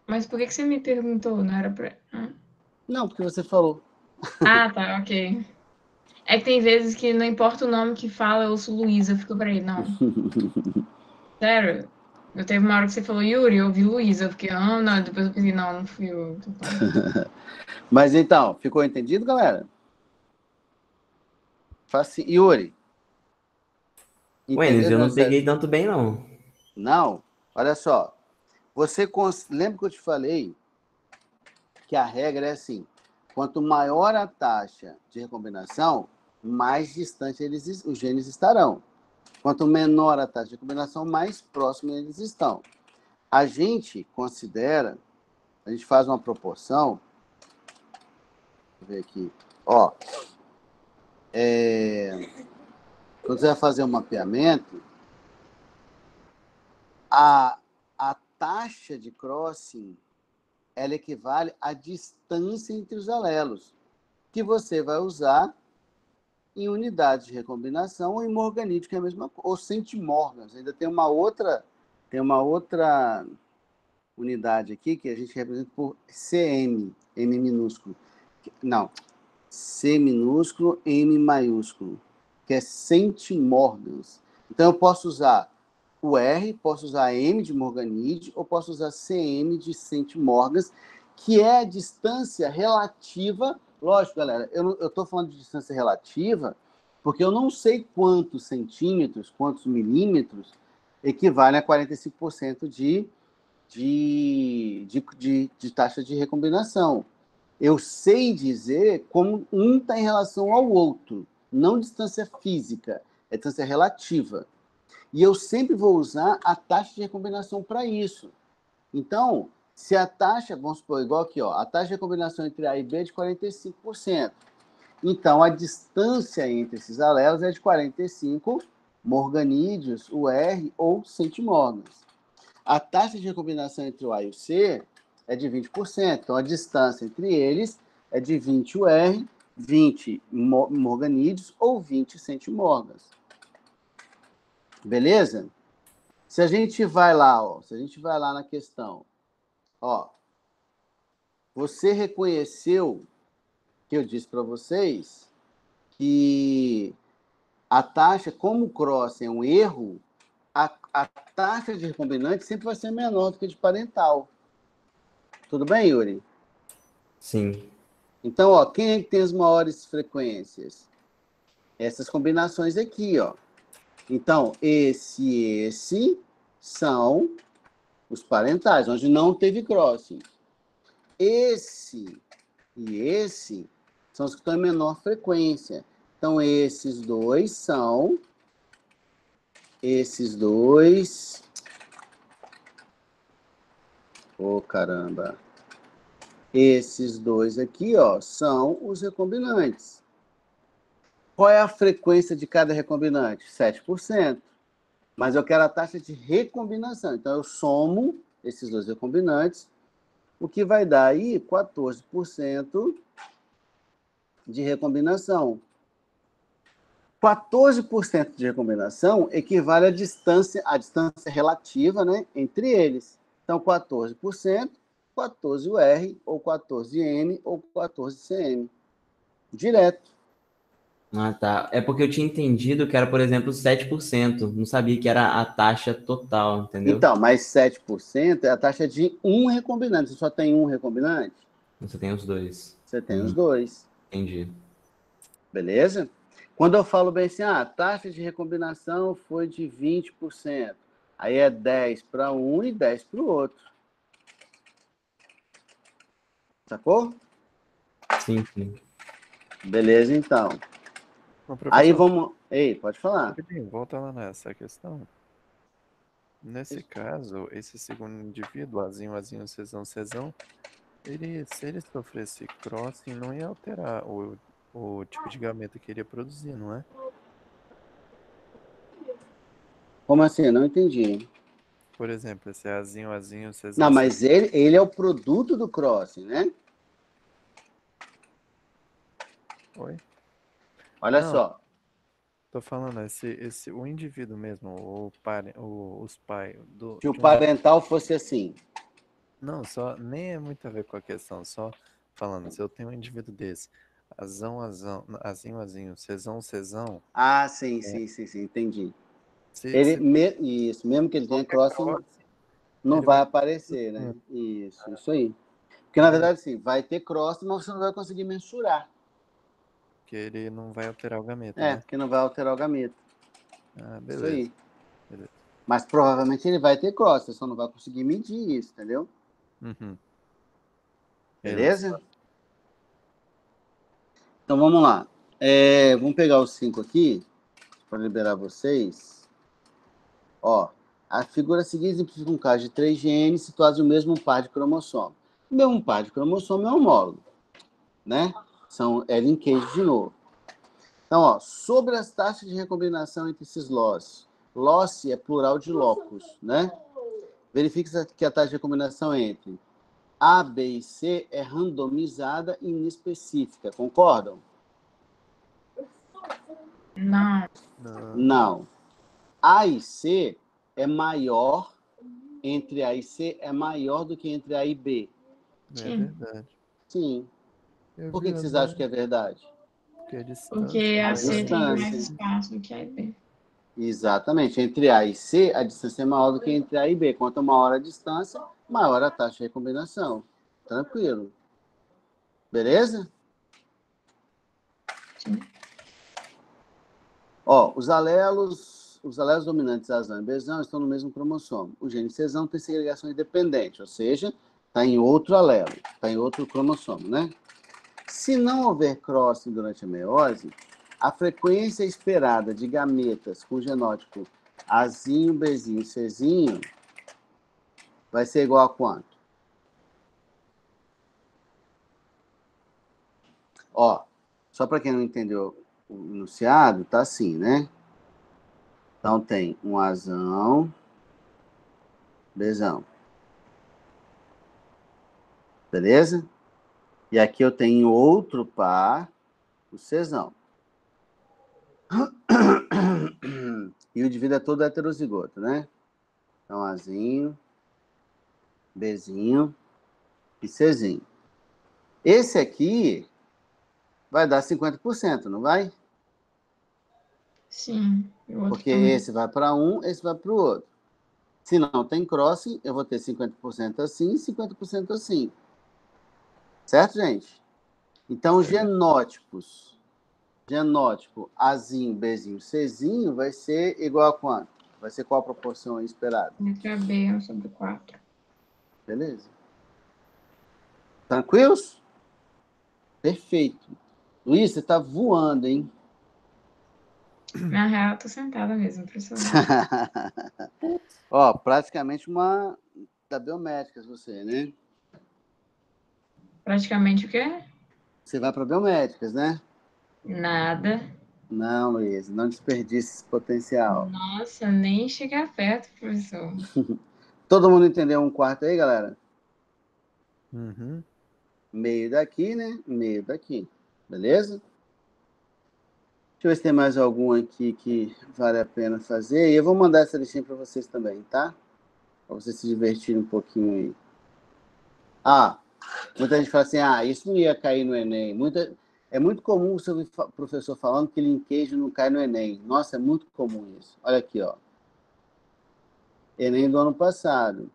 Mas por que você me perguntou? Não era pra... Não, porque você falou. Ah, tá, ok. É que tem vezes que não importa o nome que fala, eu ouço Luísa, eu fico pra ele, não. Sério? Eu teve uma hora que você falou Yuri, eu ouvi Luísa, eu fiquei, não, depois eu pensei, não fui eu. Mas então, ficou entendido, galera? Yuri. Ué, Enes, eu não peguei tanto bem, não. Não? Olha só. Lembra que eu te falei que a regra é assim, quanto maior a taxa de recombinação, mais distante os genes estarão. Quanto menor a taxa de recombinação, mais próximo eles estão. A gente considera, a gente faz uma proporção, deixa eu ver aqui, ó, quando você vai fazer um mapeamento, a taxa de crossing, ela equivale à distância entre os alelos, que você vai usar em unidades de recombinação ou em morganídeo, que é a mesma coisa, ou centimorgans. Ainda tem uma outra unidade aqui que a gente representa por CM, M minúsculo. Não, C minúsculo, M maiúsculo, que é centimorgans. Então, eu posso usar o R, posso usar M de morganídeo, ou posso usar CM de centimorgans, que é a distância relativa. Lógico, galera, eu estou falando de distância relativa porque eu não sei quantos centímetros, quantos milímetros equivalem a 45% de taxa de recombinação. Eu sei dizer como um está em relação ao outro, não distância física, é distância relativa. E eu sempre vou usar a taxa de recombinação para isso. Então, se a taxa, vamos supor, igual aqui, ó, a taxa de recombinação entre A e B é de 45%. Então, a distância entre esses alelos é de 45 morganídeos, o R ou centimorgans. A taxa de recombinação entre o A e o C é de 20%. Então, a distância entre eles é de 20 UR, 20 morganídeos ou 20 centimorgans. Beleza? Se a gente vai lá, ó, na questão, ó, você reconheceu que eu disse para vocês que a taxa, como o cross é um erro, a taxa de recombinante sempre vai ser menor do que a de parental. Tudo bem, Yuri? Sim. Então, ó, quem é que tem as maiores frequências? Essas combinações aqui, ó. Então, esse e esse são os parentais, onde não teve crossing. Esse e esse são os que estão em menor frequência. Então, esses dois são... Esses dois... Ô, caramba! Esses dois aqui, ó, são os recombinantes. Qual é a frequência de cada recombinante? 7%. Mas eu quero a taxa de recombinação. Então, eu somo esses dois recombinantes, o que vai dar aí 14% de recombinação. 14% de recombinação equivale à distância relativa, né, entre eles. Então, 14%, 14UR, ou 14M, ou 14CM. Direto. Ah, tá. É porque eu tinha entendido que era, por exemplo, 7%. Não sabia que era a taxa total, entendeu? Então, mais 7% é a taxa de um recombinante. Você só tem um recombinante? Você tem os dois. Você tem os dois. Entendi. Beleza? Quando eu falo bem assim, a taxa de recombinação foi de 20%. Aí é 10 para um e 10 para o outro. Sacou? Sim, sim. Beleza, então. Ô, Aí professor, vamos... Ei, pode falar. rapidinho, volta lá nessa questão. Nesse caso, esse segundo indivíduo, Azinho, Azinho, Cezão, Cezão, se ele sofresse crossing, não ia alterar o tipo de gameta que ele ia produzir, não é? Como assim? Não entendi. Por exemplo, esse Azinho, Azinho, Não, Cezão, mas Cezão. ele é o produto do crossing, né? Oi? Olha Não, só. tô falando, o indivíduo mesmo, os pais Se o de um indivíduo. parental fosse assim. Não, só nem é muito a ver com a questão, só falando, se eu tenho um indivíduo desse, Azão, Azão, Azinho, Azinho, Cezão, Cezão, Ah, sim, é, sim, sim, sim, entendi. se Isso, mesmo que ele tenha qualquer crossing, crossing, não ele vai vai. aparecer, né? Isso aí. Porque, na verdade, sim, vai ter crossing, mas você não vai conseguir mensurar. Que ele não vai alterar o gameta, É, né? porque não vai alterar o gameta. Ah, Isso beleza. aí. Beleza. Mas provavelmente ele vai ter crossing, você só não vai conseguir medir isso, entendeu? Uhum. Beleza. Beleza? Então vamos lá. Vamos pegar os 5 aqui, para liberar vocês. Ó, a figura seguinte exemplifica um caso de 3 genes situados no mesmo par de cromossomo. O mesmo par de cromossomo é homólogo, né? É linkage de novo. Então, ó, sobre as taxas de recombinação entre esses loci. Loci é plural de locus, né? Verifique que a taxa de recombinação entre A, B e C é randomizada e inespecífica. Concordam? Não. Não, Não. A e C é maior, entre A e C é maior do que entre A e B. é Sim. verdade. Sim. Eu Por vi que vocês acham que é verdade? que a Porque distância é a A C maior. tem mais distância. espaço do que a B. Exatamente. Entre A e C, a distância é maior do que entre A e B. Quanto maior a distância, maior a taxa de recombinação. Tranquilo. Beleza? Sim. Ó, os alelos dominantes azão e bezão estão no mesmo cromossomo. O gene cesão tem segregação independente, ou seja, está em outro alelo, está em outro cromossomo, né? Se não houver crossing durante a meiose, a frequência esperada de gametas com genótipo Azinho, Bzinho, Czinho vai ser igual a quanto? Ó, só para quem não entendeu o enunciado, tá assim, né? Então tem um Azão, Bzão. Beleza? E aqui eu tenho outro par, o Czão. E o indivíduo é todo heterozigoto, né? Então, Azinho, Bzinho e Czinho. Esse aqui vai dar 50%, não vai? Sim. E o outro Porque também. esse vai para um, esse vai para o outro. Se não tem crossing, eu vou ter 50% assim e 50% assim. Certo, gente? Então, genótipo Azinho, Bzinho, Czinho vai ser igual a quanto? Vai ser qual a proporção esperada? Letra B, 1/4. Beleza? Tranquilos? Perfeito. Luiz, você tá voando, hein? Na real, eu tô sentada mesmo, professor. Ó, praticamente uma da biométricas você, né? Praticamente o quê? Você vai para biométricas, né? Nada. Não, Luiz, não desperdice esse potencial. Nossa, nem chegar perto, professor. Todo mundo entendeu um quarto aí, galera? Uhum. Meio daqui, né? Meio daqui. Beleza? Deixa eu ver se tem mais algum aqui que vale a pena fazer. E eu vou mandar essa listinha para vocês também, tá? Para vocês se divertirem um pouquinho aí. Ah, muita gente fala assim, isso não ia cair no Enem. É muito comum você ouvir o professor falando que linkage não cai no Enem. Nossa, é muito comum isso. Olha aqui, ó. Enem do ano passado.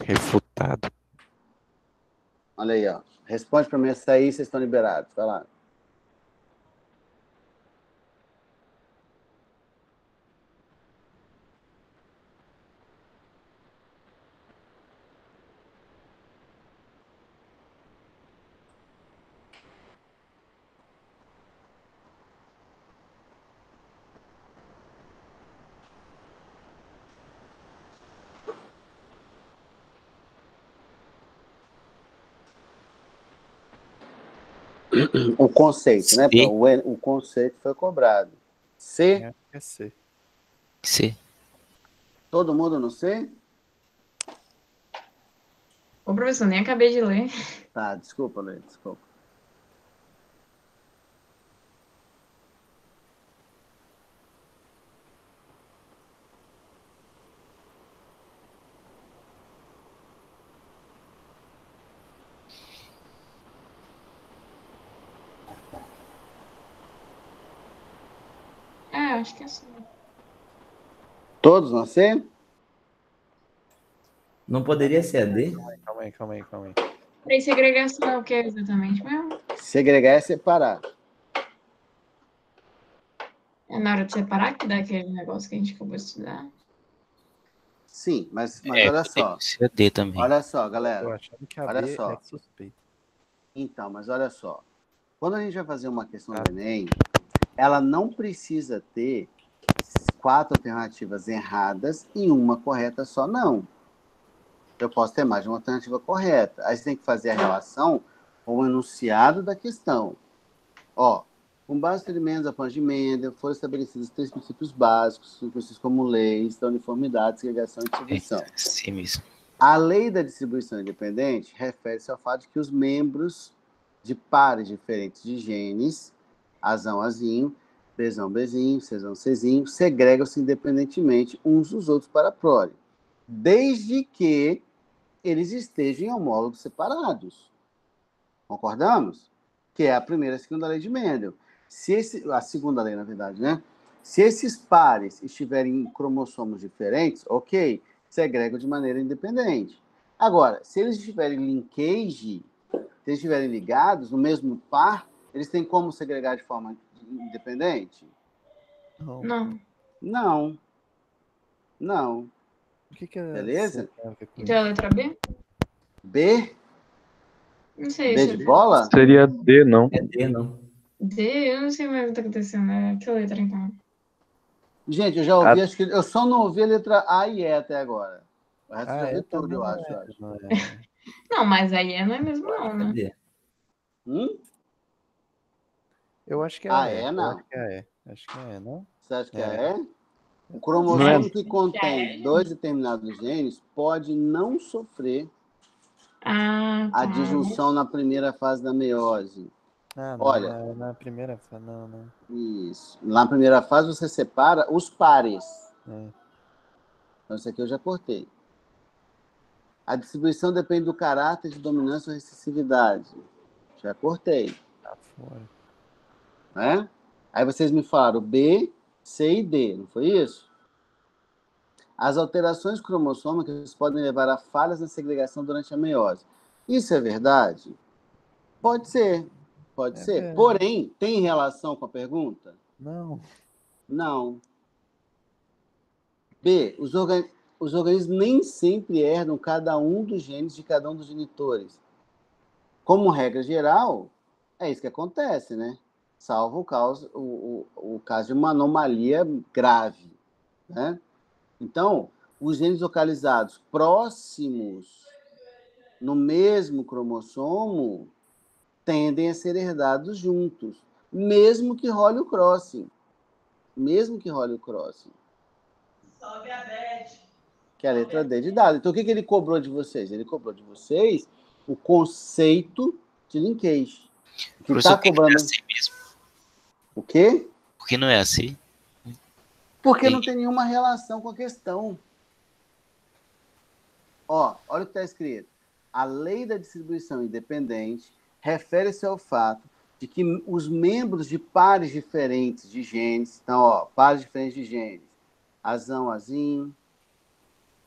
Refutado. Olha aí, ó. Responde para mim essa aí, vocês estão liberados. Vai lá. O conceito, né? C. O conceito foi cobrado. C? Acho que é C. C. Todo mundo no C? Ô, professor, nem acabei de ler. Tá, desculpa, Lê, desculpa. Acho que é assim. Todos no C? Não poderia ser a D? Calma aí. Peraí, segregação é o que exatamente mesmo? Segregar é separar. É na hora de separar que dá aquele negócio que a gente acabou de estudar? Sim, mas olha só. C é D também. Olha só, Tô galera. achando que a Olha B só. é suspeita. Então, mas olha só. Quando a gente vai fazer uma questão do Enem, ela não precisa ter 4 alternativas erradas e uma correta só, não. Eu posso ter mais de uma alternativa correta. Aí você tem que fazer a relação com o enunciado da questão. Ó, com base nos experimentos da Plano de Mendel, foram estabelecidos 3 princípios básicos, conhecidos como leis da uniformidade, segregação e distribuição. C mesmo. A lei da distribuição independente refere-se ao fato de que os membros de pares diferentes de genes, Azão, Azinho, Bzão, Bzinho, Czão, Czinho, segregam-se independentemente uns dos outros para a prole, desde que eles estejam em homólogos separados. Concordamos? Que é a primeira e a segunda lei de Mendel. A segunda lei, na verdade, né? Se esses pares estiverem em cromossomos diferentes, ok, segregam de maneira independente. Agora, se eles estiverem linkage, se eles estiverem ligados no mesmo par, eles têm como segregar de forma independente? Não. Não. O que é Beleza? Então é a letra B? B? Não sei. B de bola? Seria D, não. É D, não. D, eu não sei mais o que tá acontecendo. É que letra, então? Gente, eu já ouvi, acho que eu só não ouvi a letra A e E até agora. O resto eu já vi tudo, também eu não acho. é, acho. não é. Não, mas aí não é mesmo não, É né? D. Eu acho que é Ah, E. é? Eu Não. acho que é E. Acho que é E, não? Você acha que É. é? O cromossomo que contém 2 determinados genes pode não sofrer Ah, a tá. disjunção na primeira fase da meiose. Ah, não. Olha. Na primeira fase, não. Isso. Na primeira fase você separa os pares. Então isso aqui eu já cortei. A distribuição depende do caráter de dominância ou recessividade. Já cortei. Tá fora. Né? Aí vocês me falaram B, C e D, não foi isso? As alterações cromossômicas podem levar a falhas na segregação durante a meiose. Isso é verdade? Pode ser. Pode ser. Verdade. Porém, tem relação com a pergunta? Não. Não. B, os organismos nem sempre herdam cada um dos genes de cada um dos genitores. Como regra geral, é isso que acontece, né? Salvo o caso de uma anomalia grave, né? Então, os genes localizados próximos no mesmo cromossomo tendem a ser herdados juntos, mesmo que role o crossing. mesmo que role o crossing. Que é a letra D de dado. Então, o que ele cobrou de vocês? Ele cobrou de vocês o conceito de linkage. O que está cobrando... Não é assim mesmo. O quê? Por que não é assim? Porque não tem nenhuma relação com a questão. Ó, olha o que está escrito. A lei da distribuição independente refere-se ao fato de que os membros de pares diferentes de genes, então, ó, pares diferentes de genes, Azão, Azinho,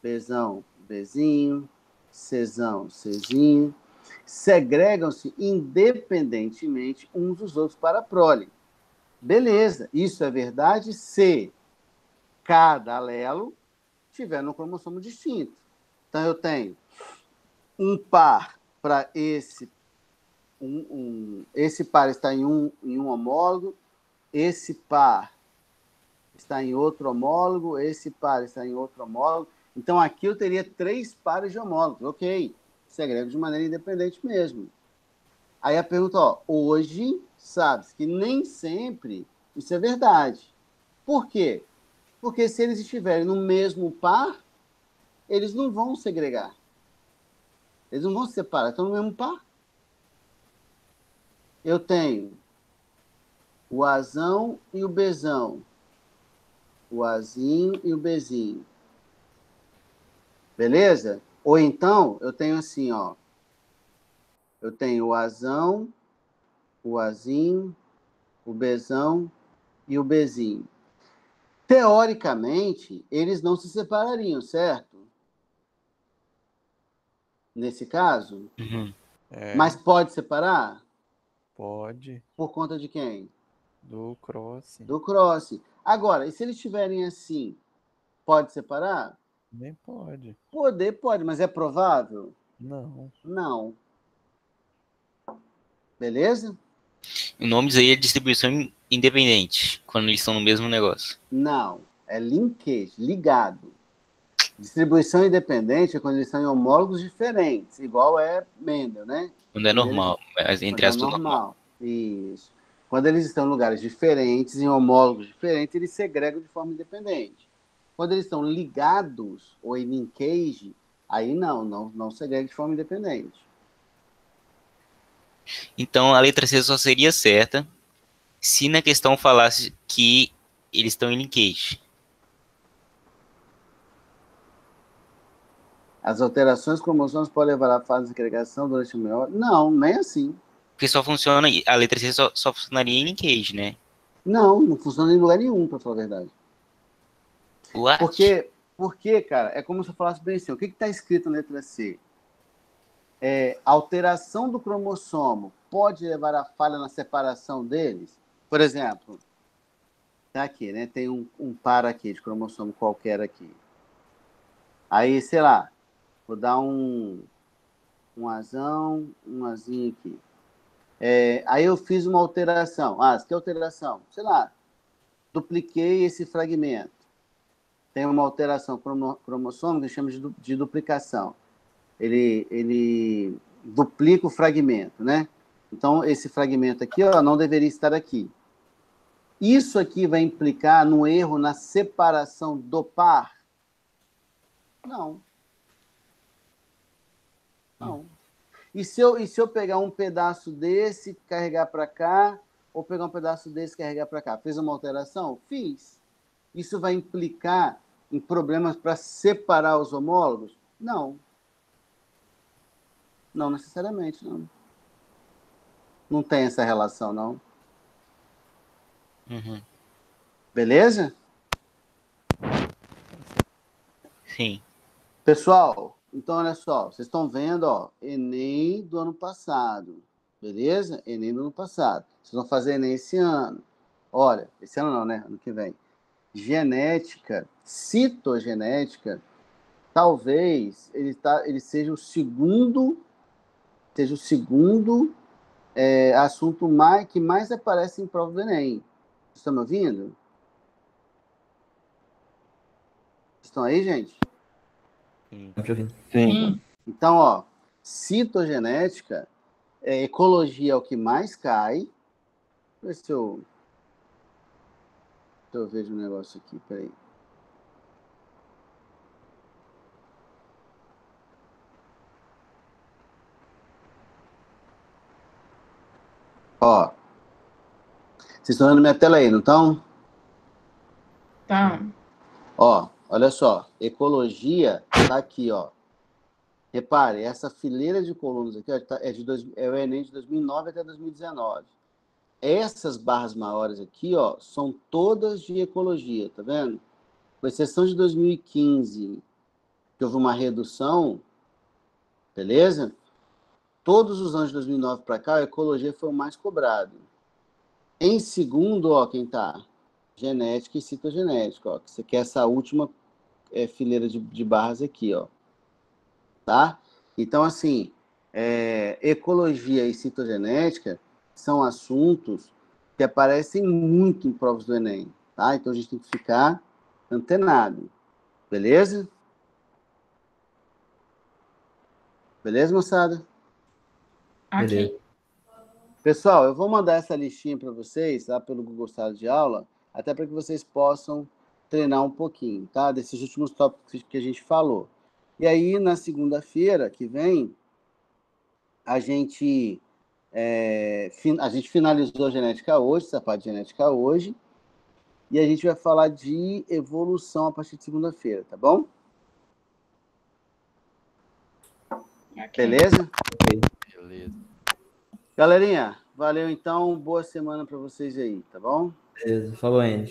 Bzão, Bzinho, Czão, Czinho, segregam-se independentemente uns dos outros para a prole. Beleza, isso é verdade se cada alelo tiver um cromossomo distinto. Então, eu tenho um par para esse, esse par está em um homólogo, esse par está em outro homólogo, esse par está em outro homólogo. Então, aqui eu teria 3 pares de homólogos. Ok, segrego de maneira independente mesmo. Aí a pergunta, ó, hoje, sabe-se que nem sempre isso é verdade. Por quê? Porque se eles estiverem no mesmo par, eles não vão segregar. Eles não vão se separar, estão no mesmo par. Eu tenho o Azão e o Bzão. O Azinho e o Bzinho. Beleza? Ou então, eu tenho assim, ó. Eu tenho o Azão, o Azinho, o Bzão e o Bzinho. Teoricamente, eles não se separariam, certo? Nesse caso? Uhum. Mas pode separar? Pode. Por conta de quem? Do crossing. Do crossing. Agora, e se eles estiverem assim, pode separar? Nem pode. Poder pode, mas é provável? Não. Não. Beleza? O nome disso aí é distribuição independente, quando eles estão no mesmo negócio. Não. É linkage, ligado. Distribuição independente é quando eles estão em homólogos diferentes, igual é Mendel, né? Quando é normal, mas entre aspas normal. Isso. Quando eles estão em lugares diferentes, em homólogos diferentes, eles segregam de forma independente. Quando eles estão ligados ou em linkage, aí não segrega de forma independente. Então, a letra C só seria certa se na questão falasse que eles estão em linkage. As alterações cromossomos podem levar à fase de agregação durante o maior... Não, nem assim. Porque só funciona, a letra C só funcionaria em linkage, né? Não funciona em lugar nenhum, para falar a verdade. What? Porque, cara, é como se eu falasse bem assim, o que está escrito na letra C? Alteração do cromossomo pode levar à falha na separação deles? Por exemplo, tá aqui, né? Tem um par aqui de cromossomo qualquer aqui. Aí, sei lá, vou dar um azão, um azinho aqui. Aí eu fiz uma alteração. Que alteração? Sei lá, dupliquei esse fragmento. Tem uma alteração cromossômica que chama de duplicação. Ele duplica o fragmento, né? Então, esse fragmento aqui, ó, não deveria estar aqui. Isso aqui vai implicar no erro na separação do par? Não. E se eu pegar um pedaço desse, carregar para cá, ou pegar um pedaço desse e carregar para cá? Fez uma alteração? Fiz. Isso vai implicar em problemas para separar os homólogos? Não. Não necessariamente, não. Não tem essa relação, não. Uhum. Beleza? Sim. Pessoal, então olha só, vocês estão vendo, ó, Enem do ano passado, beleza? Enem do ano passado. Vocês vão fazer Enem esse ano. Olha, esse ano não, né? Ano que vem. Genética, citogenética, talvez ele seja o segundo assunto que mais aparece em prova do Enem. Vocês estão me ouvindo? Estão aí, gente? Sim. Então, ó, citogenética, ecologia é o que mais cai. Deixa eu ver se eu... eu vejo um negócio aqui, peraí. Ó, vocês estão vendo minha tela aí, não estão? Tá. Ó, olha só, ecologia tá aqui, ó. Repare, essa fileira de colunas aqui ó, é o Enem de 2009 até 2019. Essas barras maiores aqui, ó, são todas de ecologia, tá vendo? Com exceção de 2015, que houve uma redução, beleza? Todos os anos de 2009 para cá, a ecologia foi o mais cobrado. Em segundo, ó, quem tá? Genética e citogenética, ó. Que você quer essa última fileira de barras aqui, ó. Tá? Então, assim, ecologia e citogenética são assuntos que aparecem muito em provas do Enem, tá? Então, a gente tem que ficar antenado, beleza? Beleza, moçada? Ok. Pessoal, eu vou mandar essa listinha para vocês, tá? Pelo Google Sala de Aula, até para que vocês possam treinar um pouquinho, tá? Desses últimos tópicos que a gente falou. E aí, na segunda-feira que vem, a gente finalizou a genética hoje, essa parte de genética hoje, e a gente vai falar de evolução a partir de segunda-feira, tá bom? Ok. Beleza? Beleza. Galerinha, valeu então, boa semana para vocês aí, tá bom? Beleza, falou, Andy.